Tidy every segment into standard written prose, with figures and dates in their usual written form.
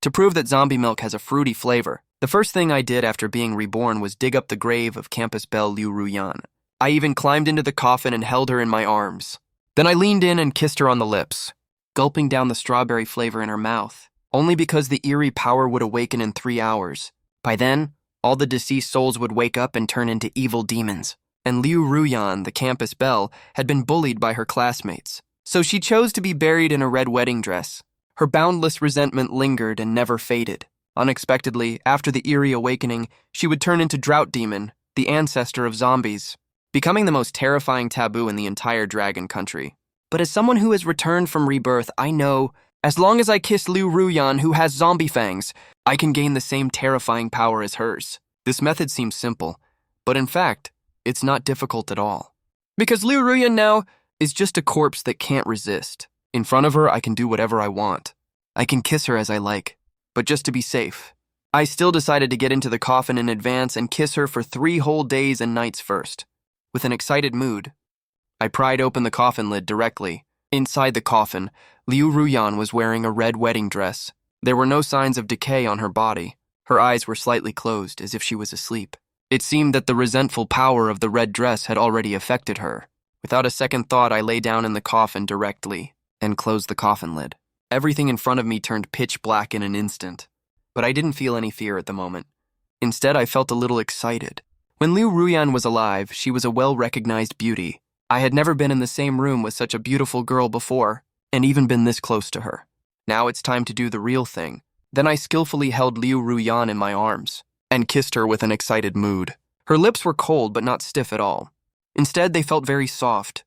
To prove that zombie milk has a fruity flavor, the first thing I did after being reborn was dig up the grave of campus belle Liu Ruyan. I even climbed into the coffin and held her in my arms. Then I leaned in and kissed her on the lips, gulping down the strawberry flavor in her mouth, only because the eerie power would awaken in 3 hours. By then, all the deceased souls would wake up and turn into evil demons. And Liu Ruyan, the campus belle, had been bullied by her classmates. So she chose to be buried in a red wedding dress. Her boundless resentment lingered and never faded. Unexpectedly, after the eerie awakening, she would turn into Drought Demon, the ancestor of zombies, becoming the most terrifying taboo in the entire dragon country. But as someone who has returned from rebirth, I know, as long as I kiss Liu Ruyan, who has zombie fangs, I can gain the same terrifying power as hers. This method seems simple, but in fact, it's not difficult at all. Because Liu Ruyan now is just a corpse that can't resist. In front of her, I can do whatever I want. I can kiss her as I like, but just to be safe. I still decided to get into the coffin in advance and kiss her for 3 whole days and nights first. With an excited mood, I pried open the coffin lid directly. Inside the coffin, Liu Ruyan was wearing a red wedding dress. There were no signs of decay on her body. Her eyes were slightly closed, as if she was asleep. It seemed that the resentful power of the red dress had already affected her. Without a second thought, I lay down in the coffin directly and closed the coffin lid. Everything in front of me turned pitch black in an instant, but I didn't feel any fear at the moment. Instead, I felt a little excited. When Liu Ruyan was alive, she was a well-recognized beauty. I had never been in the same room with such a beautiful girl before, and even been this close to her. Now it's time to do the real thing. Then I skillfully held Liu Ruyan in my arms and kissed her with an excited mood. Her lips were cold but not stiff at all. Instead, they felt very soft.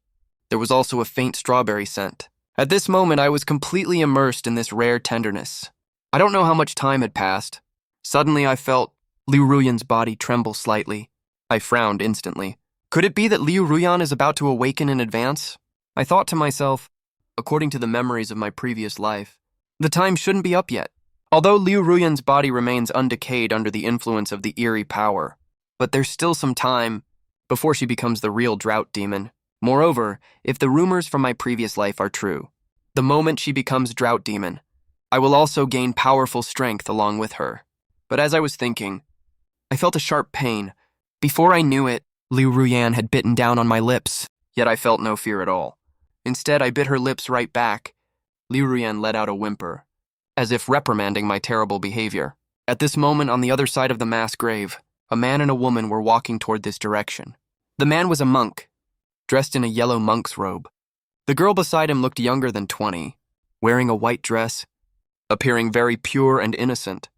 There was also a faint strawberry scent. At this moment, I was completely immersed in this rare tenderness. I don't know how much time had passed. Suddenly, I felt Liu Ruyan's body tremble slightly. I frowned instantly. Could it be that Liu Ruyan is about to awaken in advance? I thought to myself, according to the memories of my previous life, the time shouldn't be up yet. Although Liu Ruyan's body remains undecayed under the influence of the eerie power, but there's still some time before she becomes the real Drought Demon. Moreover, if the rumors from my previous life are true, the moment she becomes Drought Demon, I will also gain powerful strength along with her. But as I was thinking, I felt a sharp pain. Before I knew it, Liu Ruyan had bitten down on my lips, yet I felt no fear at all. Instead, I bit her lips right back. Liu Ruyan let out a whimper, as if reprimanding my terrible behavior. At this moment, on the other side of the mass grave, a man and a woman were walking toward this direction. The man was a monk, dressed in a yellow monk's robe. The girl beside him looked younger than 20, wearing a white dress, appearing very pure and innocent.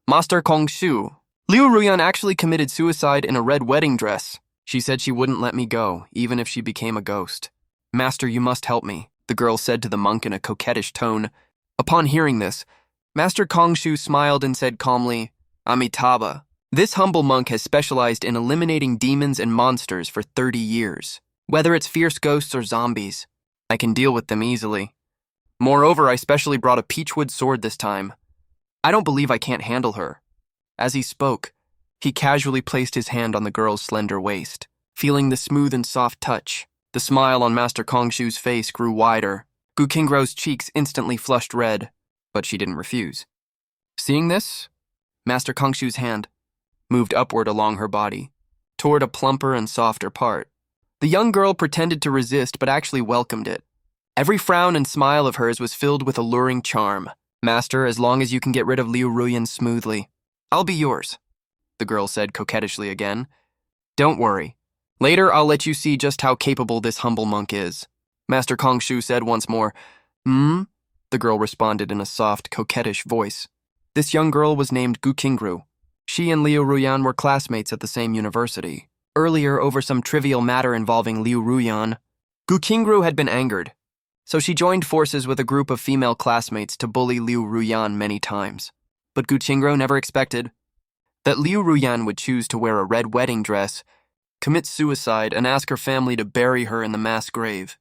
Master Kongshu, Liu Ruyan actually committed suicide in a red wedding dress. She said she wouldn't let me go, even if she became a ghost. Master, you must help me, the girl said to the monk in a coquettish tone. Upon hearing this, Master Kongshu smiled and said calmly, Amitabha. This humble monk has specialized in eliminating demons and monsters for 30 years. Whether it's fierce ghosts or zombies, I can deal with them easily. Moreover, I specially brought a peachwood sword this time. I don't believe I can't handle her. As he spoke, he casually placed his hand on the girl's slender waist. Feeling the smooth and soft touch, the smile on Master Kongshu's face grew wider. Gu Qinggro's cheeks instantly flushed red, but she didn't refuse. Seeing this, Master Kongshu's hand moved upward along her body, toward a plumper and softer part. The young girl pretended to resist, but actually welcomed it. Every frown and smile of hers was filled with alluring charm. Master, as long as you can get rid of Liu Ruyan smoothly, I'll be yours, the girl said coquettishly again. Don't worry. Later, I'll let you see just how capable this humble monk is. Master Kongshu said once more. The girl responded in a soft, coquettish voice. This young girl was named Gu Qingru. She and Liu Ruyan were classmates at the same university. Earlier, over some trivial matter involving Liu Ruyan, Gu Qingru had been angered, so she joined forces with a group of female classmates to bully Liu Ruyan many times. But Gu Qingru never expected that Liu Ruyan would choose to wear a red wedding dress, commit suicide, and ask her family to bury her in the mass grave,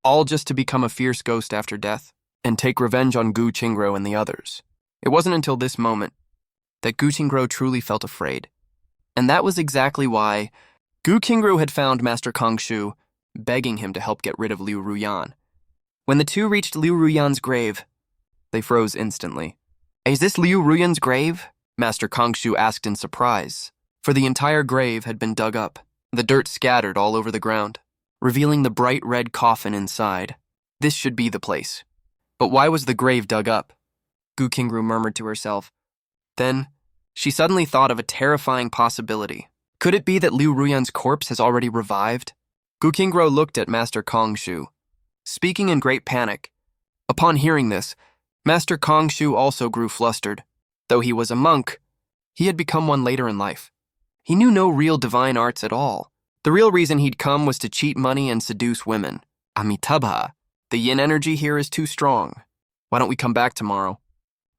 all just to become a fierce ghost after death and take revenge on Gu Qingru and the others. It wasn't until this moment that Gu Qingru truly felt afraid. And that was exactly why Gu Qingru had found Master Kongshu, begging him to help get rid of Liu Ruyan. When the two reached Liu Ruyan's grave, they froze instantly. Is this Liu Ruyan's grave? Master Kongshu asked in surprise, for the entire grave had been dug up, the dirt scattered all over the ground, revealing the bright red coffin inside. This should be the place. But why was the grave dug up? Gu Qingru murmured to herself. Then, she suddenly thought of a terrifying possibility. Could it be that Liu Ruyan's corpse has already revived? Gu Qingru looked at Master Kongshu, speaking in great panic. Upon hearing this, Master Kongshu also grew flustered. Though he was a monk, he had become one later in life. He knew no real divine arts at all. The real reason he'd come was to cheat money and seduce women. Amitabha, the yin energy here is too strong. Why don't we come back tomorrow?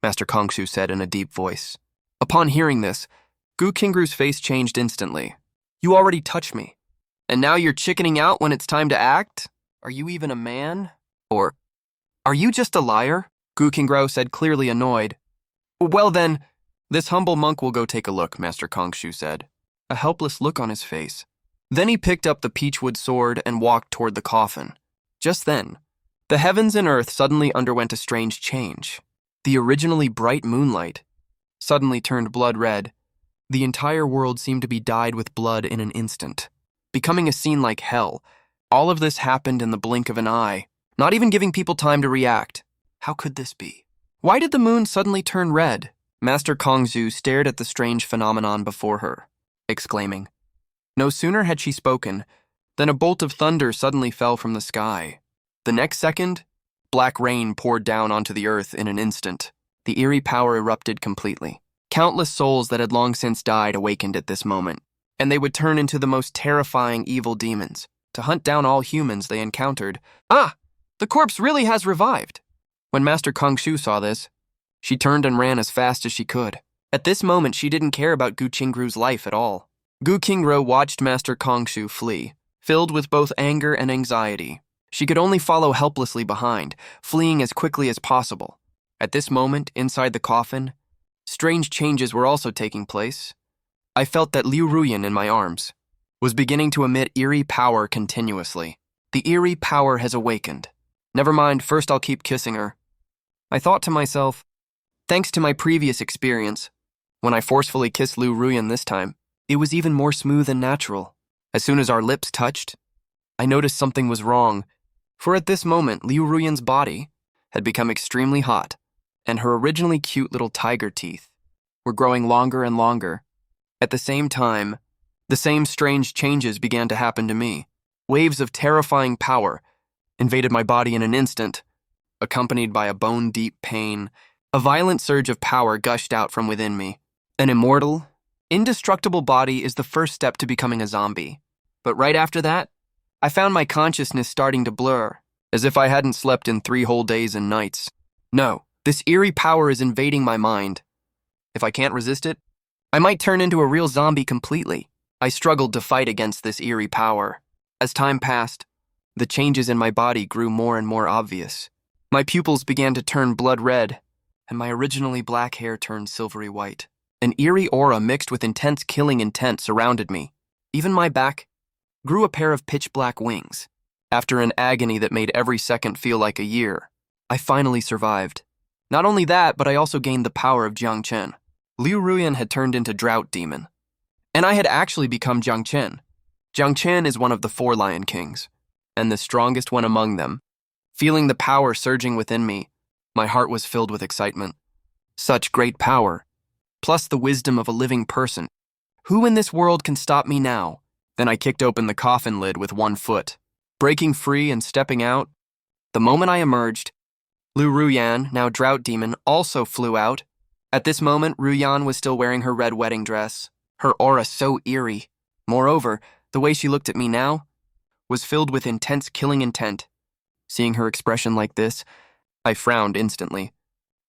Master Kongshu said in a deep voice. Upon hearing this, Gu Qingru's face changed instantly. You already touched me. And now you're chickening out when it's time to act? Are you even a man? Or, are you just a liar? Gu Qingru said, clearly annoyed. Well then, this humble monk will go take a look, Master Kongshu said, a helpless look on his face. Then he picked up the peachwood sword and walked toward the coffin. Just then, the heavens and earth suddenly underwent a strange change. The originally bright moonlight suddenly turned blood red. The entire world seemed to be dyed with blood in an instant, becoming a scene like hell. All of this happened in the blink of an eye, not even giving people time to react. How could this be? Why did the moon suddenly turn red? Master Kongshu stared at the strange phenomenon before her, exclaiming. No sooner had she spoken than a bolt of thunder suddenly fell from the sky. The next second, black rain poured down onto the earth in an instant. The eerie power erupted completely. Countless souls that had long since died awakened at this moment, and they would turn into the most terrifying evil demons to hunt down all humans they encountered. Ah! The corpse really has revived! When Master Kongshu saw this, she turned and ran as fast as she could. At this moment, she didn't care about Gu Qingru's life at all. Gu Qingru watched Master Kongshu flee, filled with both anger and anxiety. She could only follow helplessly behind, fleeing as quickly as possible. At this moment, inside the coffin, strange changes were also taking place. I felt that Liu Ruyan in my arms was beginning to emit eerie power continuously. The eerie power has awakened. Never mind, first I'll keep kissing her. I thought to myself, thanks to my previous experience, when I forcefully kissed Liu Ruyan this time, it was even more smooth and natural. As soon as our lips touched, I noticed something was wrong, for at this moment, Liu Ruyan's body had become extremely hot, and her originally cute little tiger teeth were growing longer and longer. At the same time, the same strange changes began to happen to me. Waves of terrifying power invaded my body in an instant, accompanied by a bone-deep pain. A violent surge of power gushed out from within me. An immortal, indestructible body is the first step to becoming a zombie. But right after that, I found my consciousness starting to blur, as if I hadn't slept in 3 whole days and nights. No, this eerie power is invading my mind. If I can't resist it, I might turn into a real zombie completely. I struggled to fight against this eerie power. As time passed, the changes in my body grew more and more obvious. My pupils began to turn blood red, and my originally black hair turned silvery white. An eerie aura mixed with intense killing intent surrounded me. Even my back grew a pair of pitch-black wings. After an agony that made every second feel like a year, I finally survived. Not only that, but I also gained the power of Jiang Chen. Liu Ruyan had turned into Drought Demon, and I had actually become Jiang Chen. Jiang Chen is one of the 4 Lion Kings, and the strongest one among them. Feeling the power surging within me, my heart was filled with excitement. Such great power, plus the wisdom of a living person. Who in this world can stop me now? Then I kicked open the coffin lid with 1 foot. Breaking free and stepping out, the moment I emerged, Liu Ruyan, now Drought Demon, also flew out. At this moment, Ruyan was still wearing her red wedding dress, her aura so eerie. Moreover, the way she looked at me now was filled with intense killing intent. Seeing her expression like this, I frowned instantly.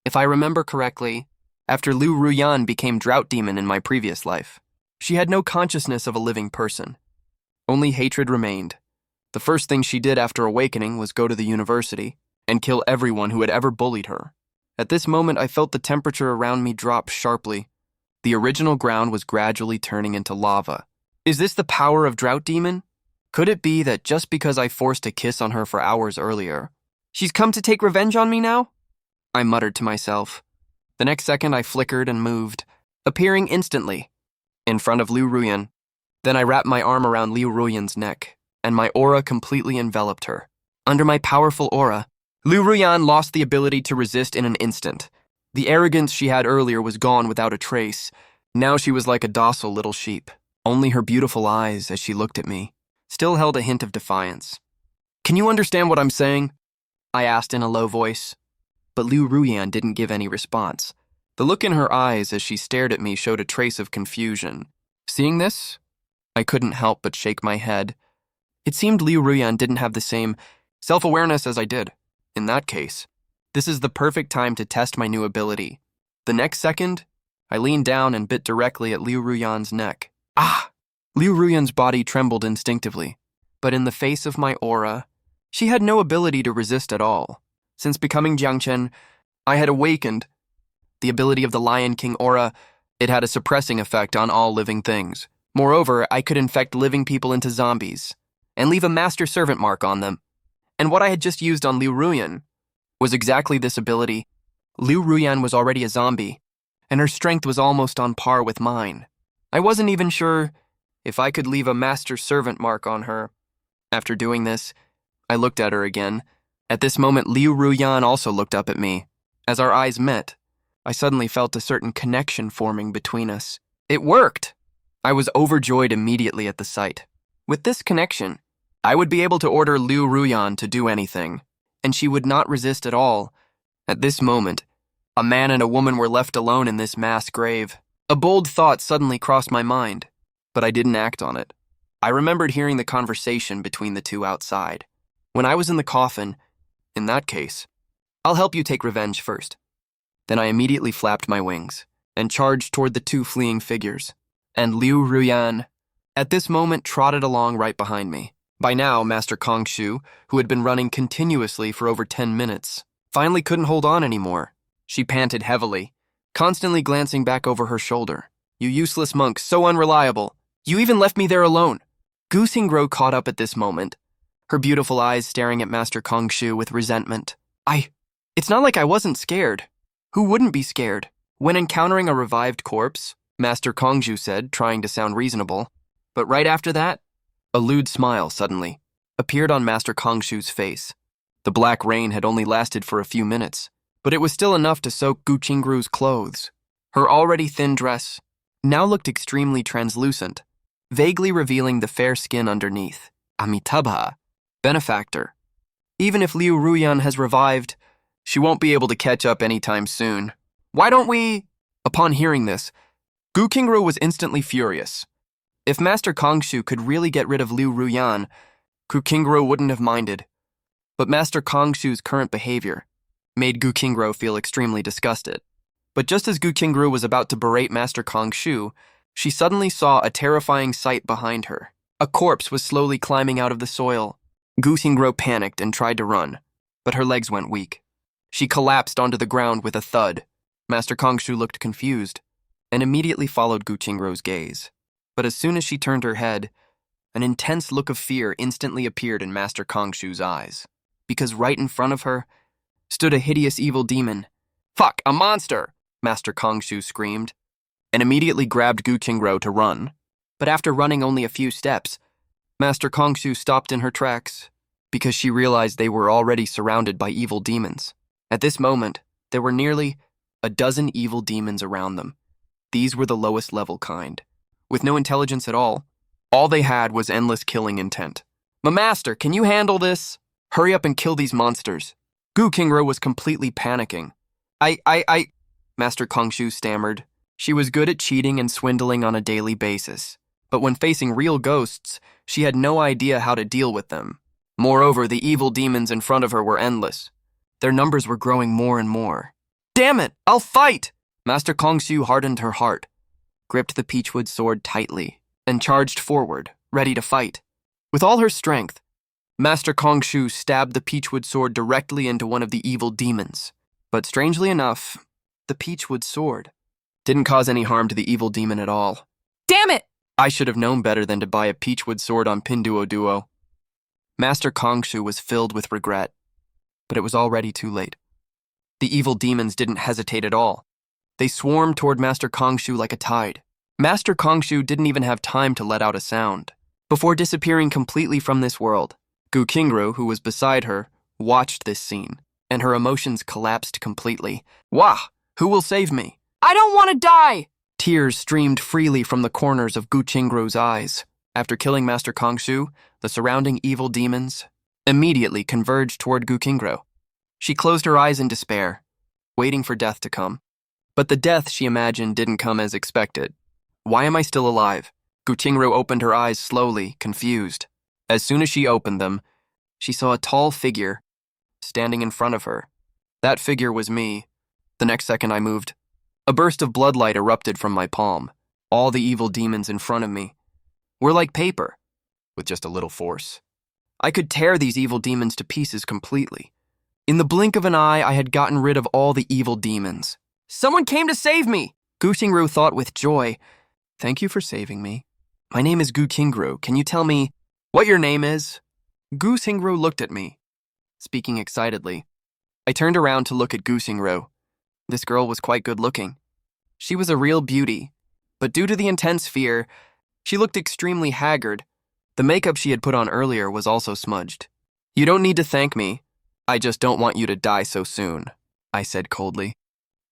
If I remember correctly, after Liu Ruyan became Drought Demon in my previous life, she had no consciousness of a living person. Only hatred remained. The first thing she did after awakening was go to the university and kill everyone who had ever bullied her. At this moment, I felt the temperature around me drop sharply. The original ground was gradually turning into lava. Is this the power of Drought Demon? Could it be that just because I forced a kiss on her for hours earlier, she's come to take revenge on me now? I muttered to myself. The next second, I flickered and moved, appearing instantly in front of Liu Ruyan. Then I wrapped my arm around Liu Ruyan's neck, and my aura completely enveloped her. Under my powerful aura, Liu Ruyan lost the ability to resist in an instant. The arrogance she had earlier was gone without a trace. Now she was like a docile little sheep. Only her beautiful eyes, as she looked at me, still held a hint of defiance. "Can you understand what I'm saying?" I asked in a low voice. But Liu Ruyan didn't give any response. The look in her eyes as she stared at me showed a trace of confusion. Seeing this, I couldn't help but shake my head. It seemed Liu Ruyan didn't have the same self-awareness as I did. In that case, this is the perfect time to test my new ability. The next second, I leaned down and bit directly at Liu Ruyan's neck. Ah! Liu Ruyan's body trembled instinctively, but in the face of my aura, she had no ability to resist at all. Since becoming Jiangchen, I had awakened the ability of the Lion King aura. It had a suppressing effect on all living things. Moreover, I could infect living people into zombies and leave a master-servant mark on them. And what I had just used on Liu Ruyan was exactly this ability. Liu Ruyan was already a zombie, and her strength was almost on par with mine. I wasn't even sure if I could leave a master-servant mark on her. After doing this, I looked at her again. At this moment, Liu Ruyan also looked up at me. As our eyes met, I suddenly felt a certain connection forming between us. It worked! I was overjoyed immediately at the sight. With this connection, I would be able to order Liu Ruyan to do anything, and she would not resist at all. At this moment, a man and a woman were left alone in this mass grave. A bold thought suddenly crossed my mind, but I didn't act on it. I remembered hearing the conversation between the two outside. When I was in the coffin, in that case, I'll help you take revenge first. Then I immediately flapped my wings and charged toward the two fleeing figures. And Liu Ruyan, at this moment, trotted along right behind me. By now, Master Kongshu, who had been running continuously for over 10 minutes, finally couldn't hold on anymore. She panted heavily, constantly glancing back over her shoulder. "You useless monk, so unreliable. You even left me there alone." Gu Xingguo caught up at this moment, her beautiful eyes staring at Master Kongshu with resentment. It's not like I wasn't scared. Who wouldn't be scared? When encountering a revived corpse, Master Kongshu said, trying to sound reasonable. But right after that, a lewd smile suddenly appeared on Master Kongshu's face. The black rain had only lasted for a few minutes, but it was still enough to soak Gu Xingguo's clothes. Her already thin dress now looked extremely translucent, vaguely revealing the fair skin underneath. Amitabha, benefactor. Even if Liu Ruyan has revived, she won't be able to catch up anytime soon. Why don't we... Upon hearing this, Gu Xingguo was instantly furious. If Master Kongshu could really get rid of Liu Ruyan, Gu Xingguo wouldn't have minded. But Master Kongshu's current behavior made Gu Xingguo feel extremely disgusted. But just as Gu Xingguo was about to berate Master Kongshu, she suddenly saw a terrifying sight behind her. A corpse was slowly climbing out of the soil. Gu Xingguo panicked and tried to run, but her legs went weak. She collapsed onto the ground with a thud. Master Kongshu looked confused and immediately followed Gu Xingguo's gaze. But as soon as she turned her head, an intense look of fear instantly appeared in Master Kongshu's eyes, because right in front of her stood a hideous evil demon. "Fuck, a monster!" Master Kongshu screamed, and immediately grabbed Gu Xingguo to run. But after running only a few steps, Master Kongshu stopped in her tracks, because she realized they were already surrounded by evil demons. At this moment, there were nearly a dozen evil demons around them. These were the lowest level kind, with no intelligence at all. All they had was endless killing intent. "Master, can you handle this? Hurry up and kill these monsters." Gu Xingguo was completely panicking. Master Kongshu stammered. She was good at cheating and swindling on a daily basis, but when facing real ghosts, she had no idea how to deal with them. Moreover, the evil demons in front of her were endless. Their numbers were growing more and more. "Damn it, I'll fight!" Master Kongshu hardened her heart, gripped the peachwood sword tightly, and charged forward, ready to fight. With all her strength, Master Kongshu stabbed the peachwood sword directly into one of the evil demons. But strangely enough, the peachwood sword didn't cause any harm to the evil demon at all. "Damn it!" I should have known better than to buy a peachwood sword on Pinduoduo. Master Kongshu was filled with regret, but it was already too late. The evil demons didn't hesitate at all. They swarmed toward Master Kongshu like a tide. Master Kongshu didn't even have time to let out a sound. Before disappearing completely from this world, Gu Qingru, who was beside her, watched this scene, and her emotions collapsed completely. Wah! Who will save me? I don't want to die! Tears streamed freely from the corners of Gu Qingru's eyes. After killing Master Kongshu, the surrounding evil demons immediately converged toward Gu Qingru. She closed her eyes in despair, waiting for death to come. But the death she imagined didn't come as expected. Why am I still alive? Gu Qingru opened her eyes slowly, confused. As soon as she opened them, she saw a tall figure standing in front of her. That figure was me. The next second I moved. A burst of bloodlight erupted from my palm. All the evil demons in front of me were like paper, with just a little force. I could tear these evil demons to pieces completely. In the blink of an eye, I had gotten rid of all the evil demons. Someone came to save me! Gu Qingru thought with joy. Thank you for saving me. My name is Gu Qingru. Can you tell me what your name is? Gu Qingru looked at me, speaking excitedly. I turned around to look at Gu Qingru. This girl was quite good looking. She was a real beauty, but due to the intense fear, she looked extremely haggard. The makeup she had put on earlier was also smudged. You don't need to thank me. I just don't want you to die so soon, I said coldly.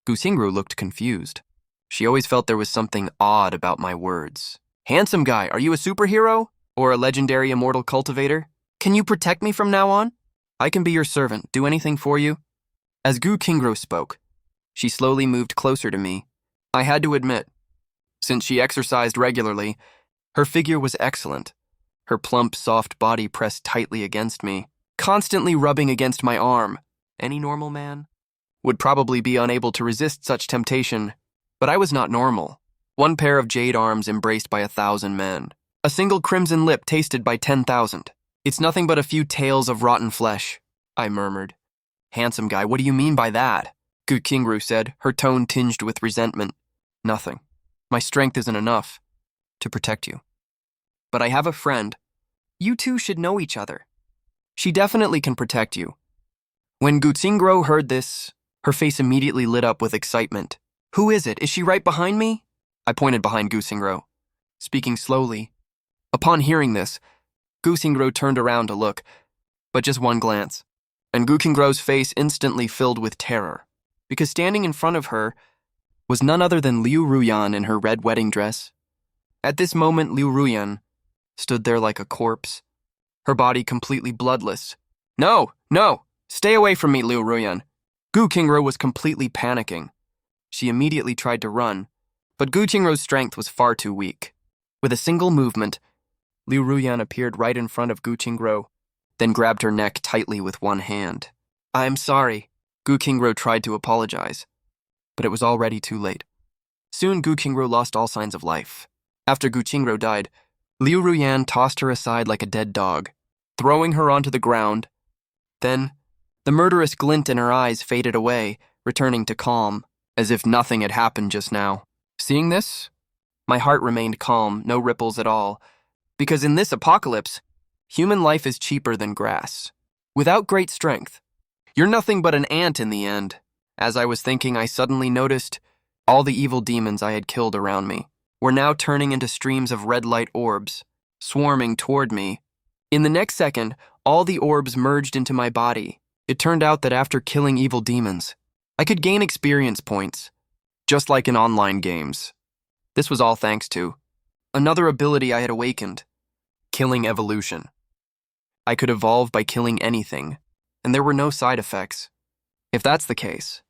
Gu Qingru looked confused. She always felt there was something odd about my words. Handsome guy, are you a superhero? Or a legendary immortal cultivator? Can you protect me from now on? I can be your servant, do anything for you. As Gu Qingru spoke, she slowly moved closer to me. I had to admit, since she exercised regularly, her figure was excellent. Her plump, soft body pressed tightly against me, constantly rubbing against my arm. Any normal man would probably be unable to resist such temptation, but I was not normal. One pair of jade arms embraced by 1,000 men. A single crimson lip tasted by 10,000. It's nothing but a few tails of rotten flesh, I murmured. Handsome guy, what do you mean by that? Gu Qingru said, her tone tinged with resentment. Nothing. My strength isn't enough to protect you. But I have a friend. You two should know each other. She definitely can protect you. When Gu Qingru heard this, her face immediately lit up with excitement. Who is it? Is she right behind me? I pointed behind Gu Qingru, speaking slowly. Upon hearing this, Gu Qingru turned around to look, but just one glance, and Gu Qingru's face instantly filled with terror, because standing in front of her was none other than Liu Ruyan in her red wedding dress. At this moment, Liu Ruyan stood there like a corpse, her body completely bloodless. No, stay away from me, Liu Ruyan. Gu Qingru was completely panicking. She immediately tried to run, but Gu Qingru's strength was far too weak. With a single movement, Liu Ruyan appeared right in front of Gu Qingru, then grabbed her neck tightly with one hand. I'm sorry. Gu Qingru tried to apologize, but it was already too late. Soon Gu Qingru lost all signs of life. After Gu Qingru died, Liu Ruyan tossed her aside like a dead dog, throwing her onto the ground. Then, the murderous glint in her eyes faded away, returning to calm, as if nothing had happened just now. Seeing this, my heart remained calm, no ripples at all, because in this apocalypse, human life is cheaper than grass. Without great strength, you're nothing but an ant in the end. As I was thinking, I suddenly noticed all the evil demons I had killed around me were now turning into streams of red light orbs, swarming toward me. In the next second, all the orbs merged into my body. It turned out that after killing evil demons, I could gain experience points, just like in online games. This was all thanks to another ability I had awakened, killing evolution. I could evolve by killing anything, and there were no side effects. If that's the case,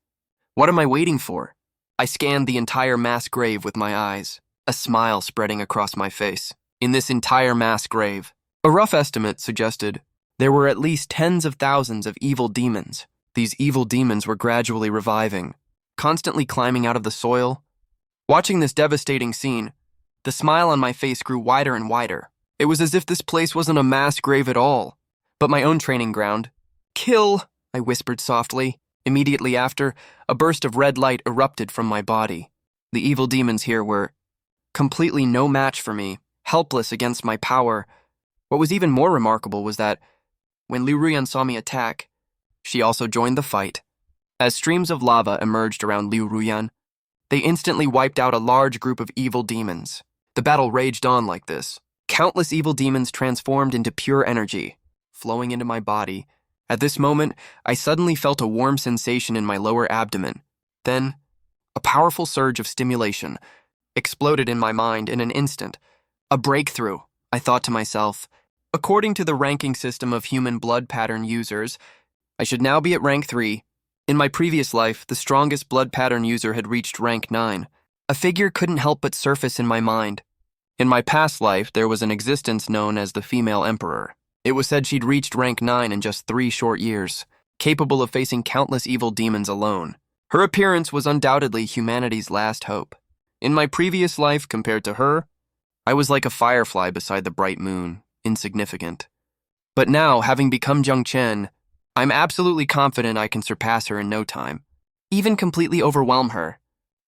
what am I waiting for? I scanned the entire mass grave with my eyes, a smile spreading across my face. In this entire mass grave, a rough estimate suggested there were at least tens of thousands of evil demons. These evil demons were gradually reviving, constantly climbing out of the soil. Watching this devastating scene, the smile on my face grew wider and wider. It was as if this place wasn't a mass grave at all, but my own training ground. Kill, I whispered softly. Immediately after, a burst of red light erupted from my body. The evil demons here were completely no match for me, helpless against my power. What was even more remarkable was that when Liu Ruyan saw me attack, she also joined the fight. As streams of lava emerged around Liu Ruyan, They instantly wiped out a large group of evil demons. The battle raged on like this. Countless evil demons transformed into pure energy, flowing into my body. At this moment, I suddenly felt a warm sensation in my lower abdomen. Then, a powerful surge of stimulation exploded in my mind in an instant. A breakthrough, I thought to myself. According to the ranking system of human blood pattern users, I should now be at rank 3. In my previous life, the strongest blood pattern user had reached rank 9. A figure couldn't help but surface in my mind. In my past life, there was an existence known as the female emperor. It was said she'd reached rank 9 in just 3 short years, capable of facing countless evil demons alone. Her appearance was undoubtedly humanity's last hope. In my previous life, compared to her, I was like a firefly beside the bright moon, insignificant. But now, having become Jung Chen, I'm absolutely confident I can surpass her in no time, even completely overwhelm her.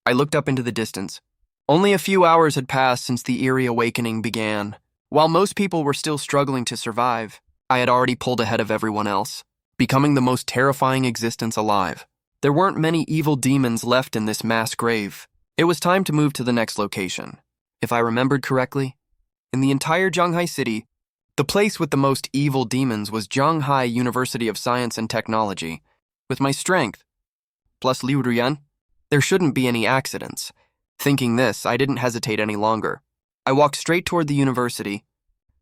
I looked up into the distance. Only a few hours had passed since the eerie awakening began. While most people were still struggling to survive, I had already pulled ahead of everyone else, becoming the most terrifying existence alive. There weren't many evil demons left in this mass grave. It was time to move to the next location. If I remembered correctly, in the entire Zhanghai city, the place with the most evil demons was Zhanghai University of Science and Technology. With my strength, plus Liu Ruyan, there shouldn't be any accidents. Thinking this, I didn't hesitate any longer. I walked straight toward the university,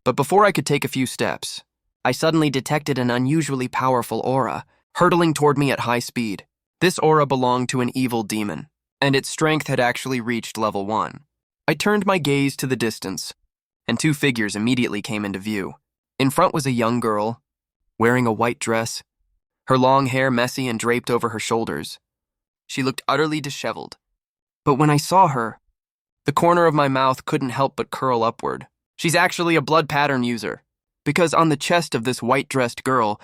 but before I could take a few steps, I suddenly detected an unusually powerful aura hurtling toward me at high speed. This aura belonged to an evil demon, and its strength had actually reached level 1. I turned my gaze to the distance, and 2 figures immediately came into view. In front was a young girl, wearing a white dress, her long hair messy and draped over her shoulders. She looked utterly disheveled. But when I saw her, the corner of my mouth couldn't help but curl upward. She's actually a blood pattern user, because on the chest of this white-dressed girl,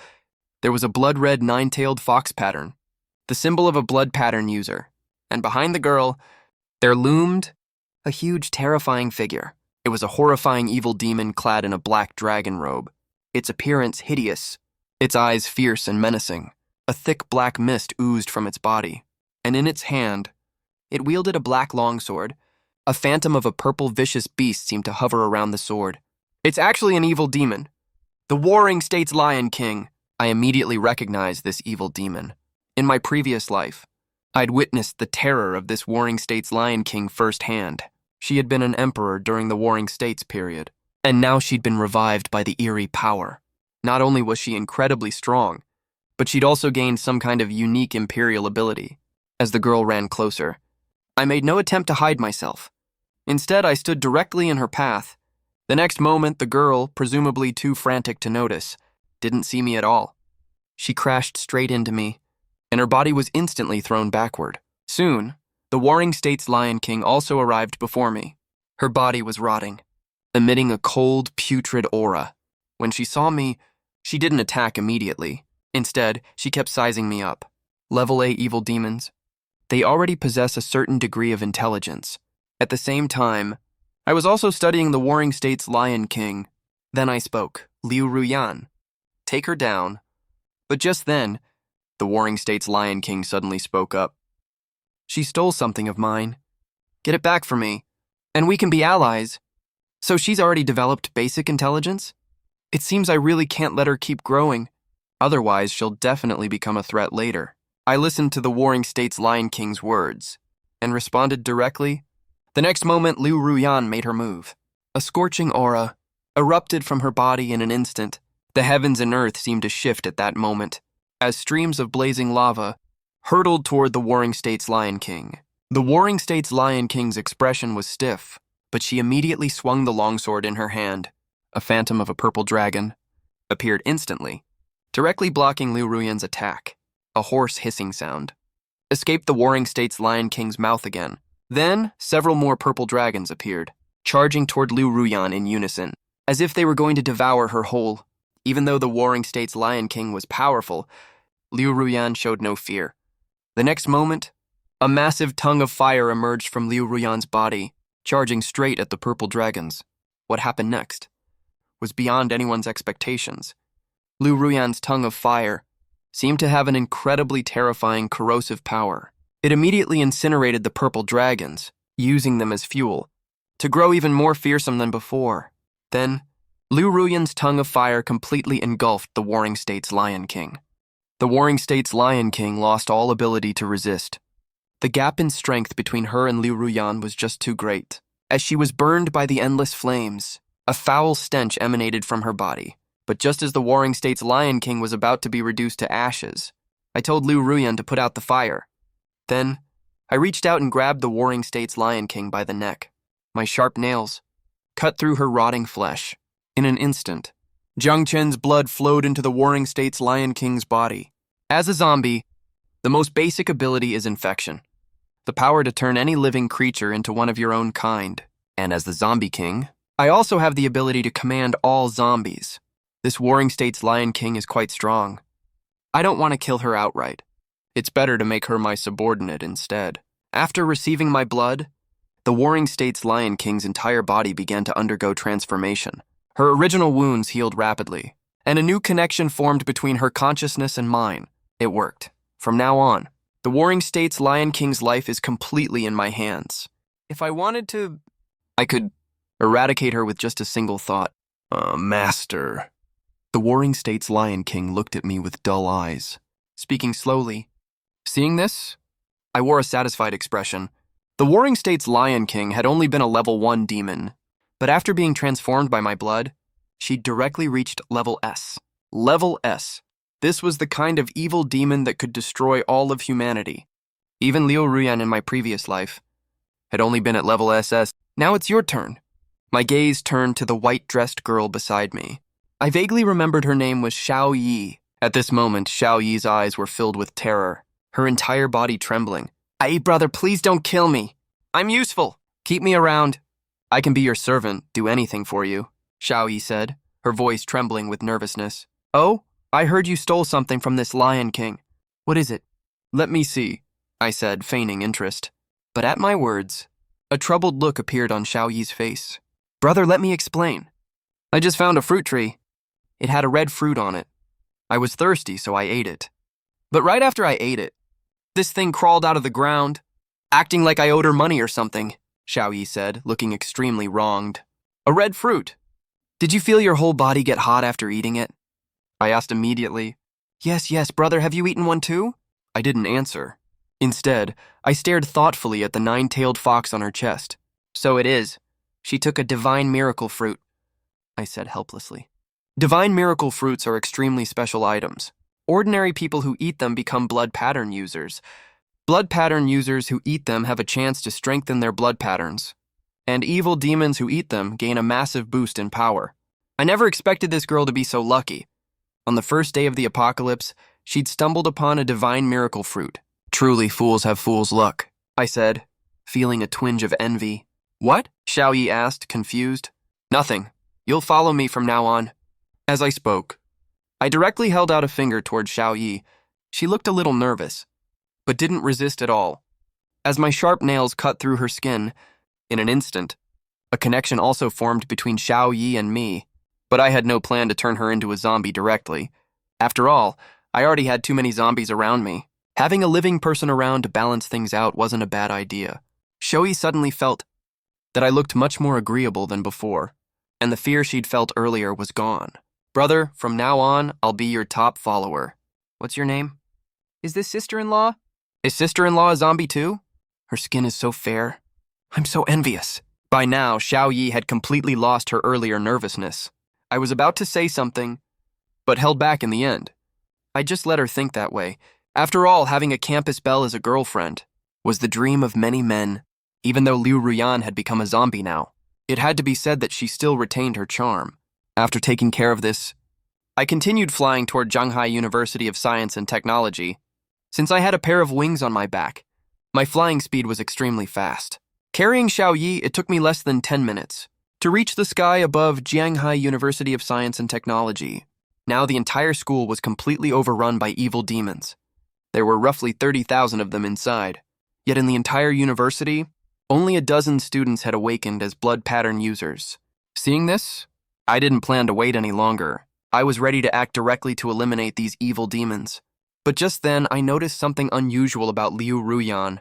there was a blood-red 9-tailed fox pattern, the symbol of a blood pattern user. And behind the girl, there loomed a huge, terrifying figure. It was a horrifying evil demon clad in a black dragon robe, its appearance hideous, its eyes fierce and menacing. A thick black mist oozed from its body, and in its hand, it wielded a black longsword. A phantom of a purple vicious beast seemed to hover around the sword. It's actually an evil demon. The Warring States Lion King. I immediately recognized this evil demon. In my previous life, I'd witnessed the terror of this Warring States Lion King firsthand. She had been an emperor during the Warring States period, and now she'd been revived by the eerie power. Not only was she incredibly strong, but she'd also gained some kind of unique imperial ability. As the girl ran closer, I made no attempt to hide myself. Instead, I stood directly in her path. The next moment, the girl, presumably too frantic to notice, didn't see me at all. She crashed straight into me, and her body was instantly thrown backward. Soon, the Warring States Lion King also arrived before me. Her body was rotting, emitting a cold, putrid aura. When she saw me, she didn't attack immediately. Instead, she kept sizing me up. Level A evil demons. They already possess a certain degree of intelligence. At the same time, I was also studying the Warring States Lion King. Then I spoke. Liu Ruyan. Take her down. But just then, the Warring States Lion King suddenly spoke up. She stole something of mine. Get it back for me, and we can be allies. So she's already developed basic intelligence? It seems I really can't let her keep growing. Otherwise, she'll definitely become a threat later. I listened to the Warring States Lion King's words and responded directly. The next moment, Liu Ruyan made her move. A scorching aura erupted from her body in an instant. The heavens and earth seemed to shift at that moment, as streams of blazing lava hurtled toward the Warring States Lion King. The Warring States Lion King's expression was stiff, but she immediately swung the longsword in her hand. A phantom of a purple dragon appeared instantly, directly blocking Liu Ruyan's attack. A hoarse hissing sound escaped the Warring States Lion King's mouth again. Then, several more purple dragons appeared, charging toward Liu Ruyan in unison, as if they were going to devour her whole. Even though the Warring States Lion King was powerful, Liu Ruyan showed no fear. The next moment, a massive tongue of fire emerged from Liu Ruyan's body, charging straight at the purple dragons. What happened next was beyond anyone's expectations. Liu Ruyan's tongue of fire seemed to have an incredibly terrifying corrosive power. It immediately incinerated the purple dragons, using them as fuel, to grow even more fearsome than before. Then, Liu Ruyan's tongue of fire completely engulfed the Warring States Lion King. The Warring States Lion King lost all ability to resist. The gap in strength between her and Liu Ruyan was just too great. As she was burned by the endless flames, a foul stench emanated from her body. But just as the Warring States Lion King was about to be reduced to ashes, I told Liu Ruyan to put out the fire. Then, I reached out and grabbed the Warring States Lion King by the neck. My sharp nails cut through her rotting flesh. In an instant, Jiang Chen's blood flowed into the Warring States Lion King's body. As a zombie, the most basic ability is infection, the power to turn any living creature into one of your own kind. And as the Zombie King, I also have the ability to command all zombies. This Warring States Lion King is quite strong. I don't want to kill her outright. It's better to make her my subordinate instead. After receiving my blood, the Warring States Lion King's entire body began to undergo transformation. Her original wounds healed rapidly, and a new connection formed between her consciousness and mine. It worked. From now on, the Warring States Lion King's life is completely in my hands. If I wanted to, I could eradicate her with just a single thought. Master. The Warring States Lion King looked at me with dull eyes, speaking slowly. Seeing this, I wore a satisfied expression. The Warring States Lion King had only been a level 1 demon, but after being transformed by my blood, she directly reached level S. Level S. This was the kind of evil demon that could destroy all of humanity. Even Liu Ruyan in my previous life had only been at level SS. Now it's your turn. My gaze turned to the white-dressed girl beside me. I vaguely remembered her name was Xiao Yi. At this moment, Xiao Yi's eyes were filled with terror, her entire body trembling. Hey, brother, please don't kill me. I'm useful. Keep me around. I can be your servant, do anything for you, Xiao Yi said, her voice trembling with nervousness. Oh, I heard you stole something from this Lion King. What is it? Let me see, I said, feigning interest. But at my words, a troubled look appeared on Xiao Yi's face. Brother, let me explain. I just found a fruit tree. It had a red fruit on it. I was thirsty, so I ate it. But right after I ate it, this thing crawled out of the ground, acting like I owed her money or something, Xiao Yi said, looking extremely wronged. A red fruit. Did you feel your whole body get hot after eating it? I asked immediately. Yes, brother, have you eaten one too? I didn't answer. Instead, I stared thoughtfully at the 9-tailed fox on her chest. So it is. She took a divine miracle fruit, I said helplessly. Divine miracle fruits are extremely special items. Ordinary people who eat them become blood pattern users. Blood pattern users who eat them have a chance to strengthen their blood patterns. And evil demons who eat them gain a massive boost in power. I never expected this girl to be so lucky. On the first day of the apocalypse, she'd stumbled upon a divine miracle fruit. Truly, fools have fools' luck, I said, feeling a twinge of envy. What? Xiao Yi asked, confused. Nothing. You'll follow me from now on. As I spoke, I directly held out a finger toward Xiao Yi. She looked a little nervous, but didn't resist at all. As my sharp nails cut through her skin, in an instant, a connection also formed between Xiao Yi and me, but I had no plan to turn her into a zombie directly. After all, I already had too many zombies around me. Having a living person around to balance things out wasn't a bad idea. Xiao Yi suddenly felt that I looked much more agreeable than before, and the fear she'd felt earlier was gone. Brother, from now on, I'll be your top follower. What's your name? Is this sister-in-law? Is sister-in-law a zombie too? Her skin is so fair. I'm so envious. By now, Xiao Yi had completely lost her earlier nervousness. I was about to say something, but held back in the end. I just let her think that way. After all, having a campus belle as a girlfriend was the dream of many men, even though Liu Ruyan had become a zombie now. It had to be said that she still retained her charm. After taking care of this, I continued flying toward Shanghai University of Science and Technology. Since I had a pair of wings on my back, my flying speed was extremely fast. Carrying Xiao Yi, it took me less than 10 minutes to reach the sky above Shanghai University of Science and Technology. Now the entire school was completely overrun by evil demons. There were roughly 30,000 of them inside. Yet in the entire university, only a dozen students had awakened as blood pattern users. Seeing this, I didn't plan to wait any longer. I was ready to act directly to eliminate these evil demons. But just then, I noticed something unusual about Liu Ruyan.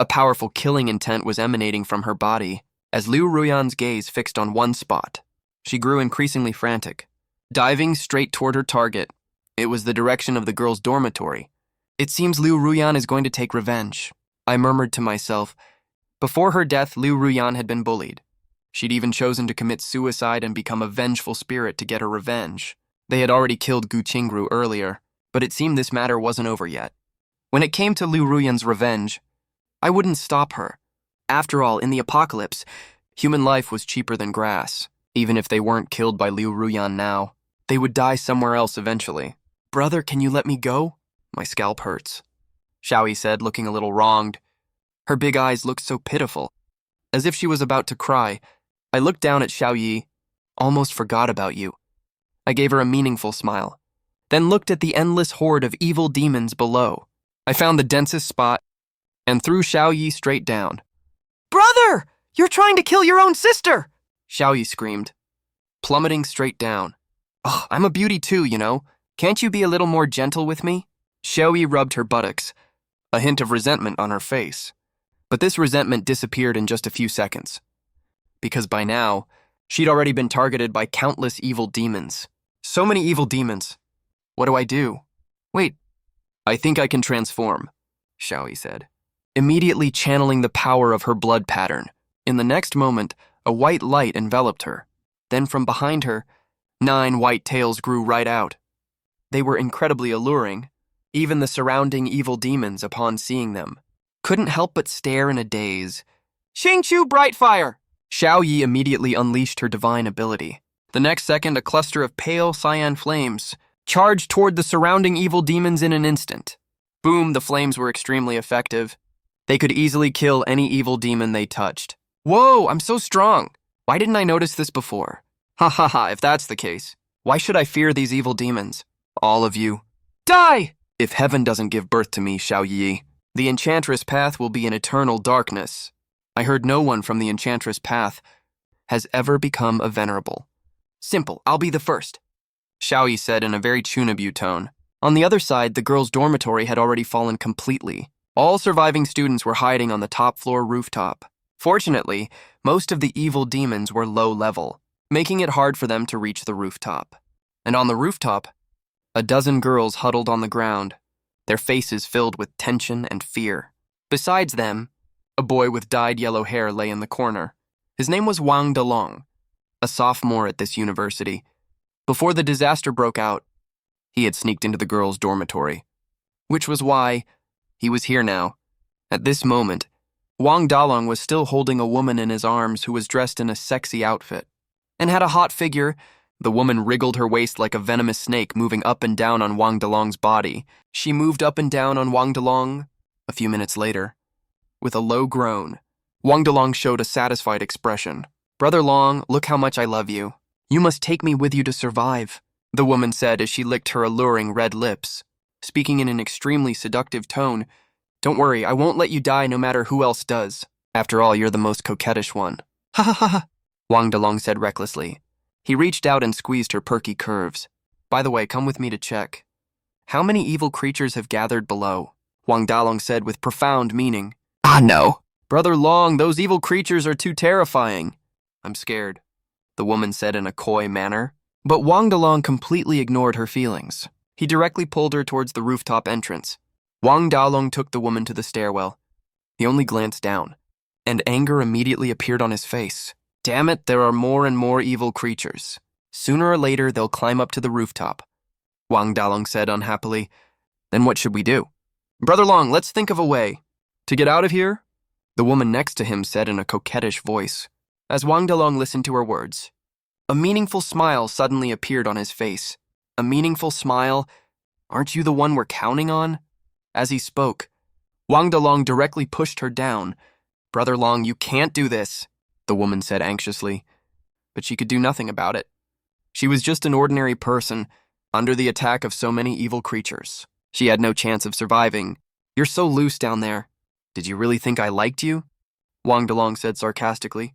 A powerful killing intent was emanating from her body. As Liu Ruyan's gaze fixed on one spot, she grew increasingly frantic, diving straight toward her target. It was the direction of the girl's dormitory. It seems Liu Ruyan is going to take revenge, I murmured to myself. Before her death, Liu Ruyan had been bullied. She'd even chosen to commit suicide and become a vengeful spirit to get her revenge. They had already killed Gu Qingru earlier, but it seemed this matter wasn't over yet. When it came to Liu Ruyan's revenge, I wouldn't stop her. After all, in the apocalypse, human life was cheaper than grass. Even if they weren't killed by Liu Ruyan now, they would die somewhere else eventually. Brother, can you let me go? My scalp hurts, Xiaoyi said, looking a little wronged. Her big eyes looked so pitiful, as if she was about to cry. I looked down at Xiaoyi, almost forgot about you. I gave her a meaningful smile, then looked at the endless horde of evil demons below. I found the densest spot and threw Xiaoyi straight down. Brother! You're trying to kill your own sister! Xiaoyi screamed, plummeting straight down. Ugh, I'm a beauty too, you know. Can't you be a little more gentle with me? Xiaoyi rubbed her buttocks, a hint of resentment on her face. But this resentment disappeared in just a few seconds, because by now, she'd already been targeted by countless evil demons. So many evil demons. What do I do? Wait, I think I can transform, Xiaoyi said, immediately channeling the power of her blood pattern. In the next moment, a white light enveloped her. Then from behind her, 9 white tails grew right out. They were incredibly alluring. Even the surrounding evil demons, upon seeing them, couldn't help but stare in a daze. Xingqiu Brightfire! Xiaoyi immediately unleashed her divine ability. The next second, a cluster of pale cyan flames charged toward the surrounding evil demons in an instant. Boom, the flames were extremely effective. They could easily kill any evil demon they touched. Whoa, I'm so strong! Why didn't I notice this before? Ha ha ha, if that's the case, why should I fear these evil demons? All of you. Die! If heaven doesn't give birth to me, Xiaoyi, the Enchantress Path will be in eternal darkness. I heard no one from the Enchantress Path has ever become a venerable. Simple, I'll be the first, Xiaoyi said in a very Chunabu tone. On the other side, the girls' dormitory had already fallen completely. All surviving students were hiding on the top floor rooftop. Fortunately, most of the evil demons were low level, making it hard for them to reach the rooftop. And on the rooftop, a dozen girls huddled on the ground, their faces filled with tension and fear. Besides them, a boy with dyed yellow hair lay in the corner. His name was Wang Dalong, a sophomore at this university. Before the disaster broke out, he had sneaked into the girls' dormitory, which was why he was here now. At this moment, Wang Dalong was still holding a woman in his arms who was dressed in a sexy outfit and had a hot figure. The woman wriggled her waist like a venomous snake, moving up and down on Wang Dalong's body. She moved up and down on Wang Dalong. A few minutes later, with a low groan, Wang Dalong showed a satisfied expression. Brother Long, look how much I love you. You must take me with you to survive, the woman said as she licked her alluring red lips, speaking in an extremely seductive tone. Don't worry, I won't let you die no matter who else does. After all, you're the most coquettish one. Ha ha ha ha, Wang Dalong said recklessly. He reached out and squeezed her perky curves. By the way, come with me to check. How many evil creatures have gathered below? Wang Dalong said with profound meaning. Ah, no. Brother Long, those evil creatures are too terrifying. I'm scared, the woman said in a coy manner. But Wang Dalong completely ignored her feelings. He directly pulled her towards the rooftop entrance. Wang Dalong took the woman to the stairwell. He only glanced down, and anger immediately appeared on his face. Damn it, there are more and more evil creatures. Sooner or later, they'll climb up to the rooftop, Wang Dalong said unhappily. Then what should we do? Brother Long, let's think of a way. To get out of here? The woman next to him said in a coquettish voice. As Wang Dalong listened to her words, a meaningful smile suddenly appeared on his face. A meaningful smile? Aren't you the one we're counting on? As he spoke, Wang Dalong directly pushed her down. Brother Long, you can't do this, the woman said anxiously. But she could do nothing about it. She was just an ordinary person, under the attack of so many evil creatures. She had no chance of surviving. You're so loose down there. Did you really think I liked you? Wang Dalong said sarcastically.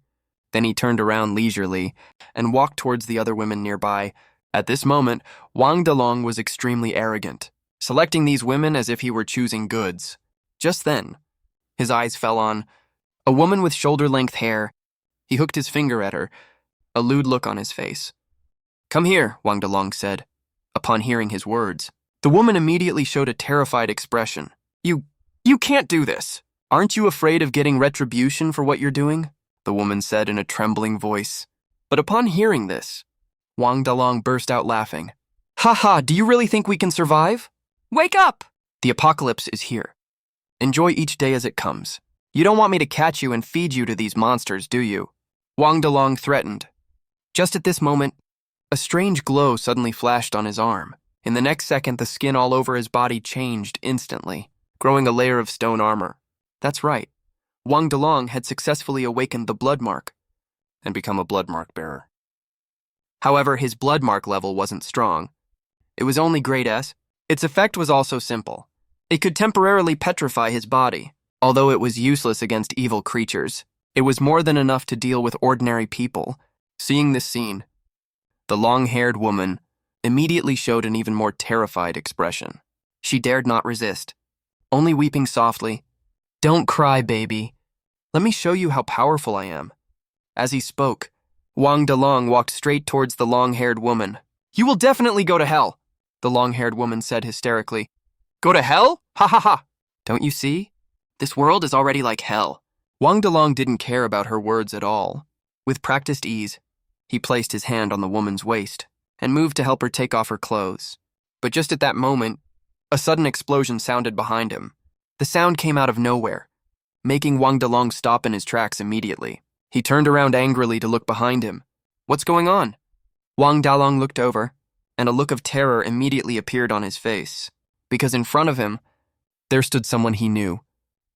Then he turned around leisurely and walked towards the other women nearby. At this moment, Wang Dalong was extremely arrogant. selecting these women as if he were choosing goods. Just then, his eyes fell on a woman with shoulder-length hair. He hooked his finger at her, a lewd look on his face. "Come here," Wang Delong said. Upon hearing his words, the woman immediately showed a terrified expression. You can't do this. Aren't you afraid of getting retribution for what you're doing?" the woman said in a trembling voice. But upon hearing this, Wang Delong burst out laughing. "Ha ha, do you really think we can survive? Wake up! The apocalypse is here. Enjoy each day as it comes. You don't want me to catch you and feed you to these monsters, do you?" Wang Delong threatened. Just at this moment, a strange glow suddenly flashed on his arm. In the next second, the skin all over his body changed instantly, growing a layer of stone armor. That's right. Wang Delong had successfully awakened the blood mark and become a blood mark bearer. However, his blood mark level wasn't strong. It was only grade S. Its effect was also simple. It could temporarily petrify his body. Although it was useless against evil creatures, it was more than enough to deal with ordinary people. Seeing this scene, the long-haired woman immediately showed an even more terrified expression. She dared not resist, only weeping softly. "Don't cry, baby. Let me show you how powerful I am." As he spoke, Wang Delong walked straight towards the long-haired woman. "You will definitely go to hell," the long-haired woman said hysterically. "Go to hell? Ha ha ha! Don't you see? This world is already like hell." Wang Delong didn't care about her words at all. With practiced ease, he placed his hand on the woman's waist and moved to help her take off her clothes. But just at that moment, a sudden explosion sounded behind him. The sound came out of nowhere, making Wang Delong stop in his tracks immediately. He turned around angrily to look behind him. "What's going on?" Wang Delong looked over, and a look of terror immediately appeared on his face, because in front of him, there stood someone he knew.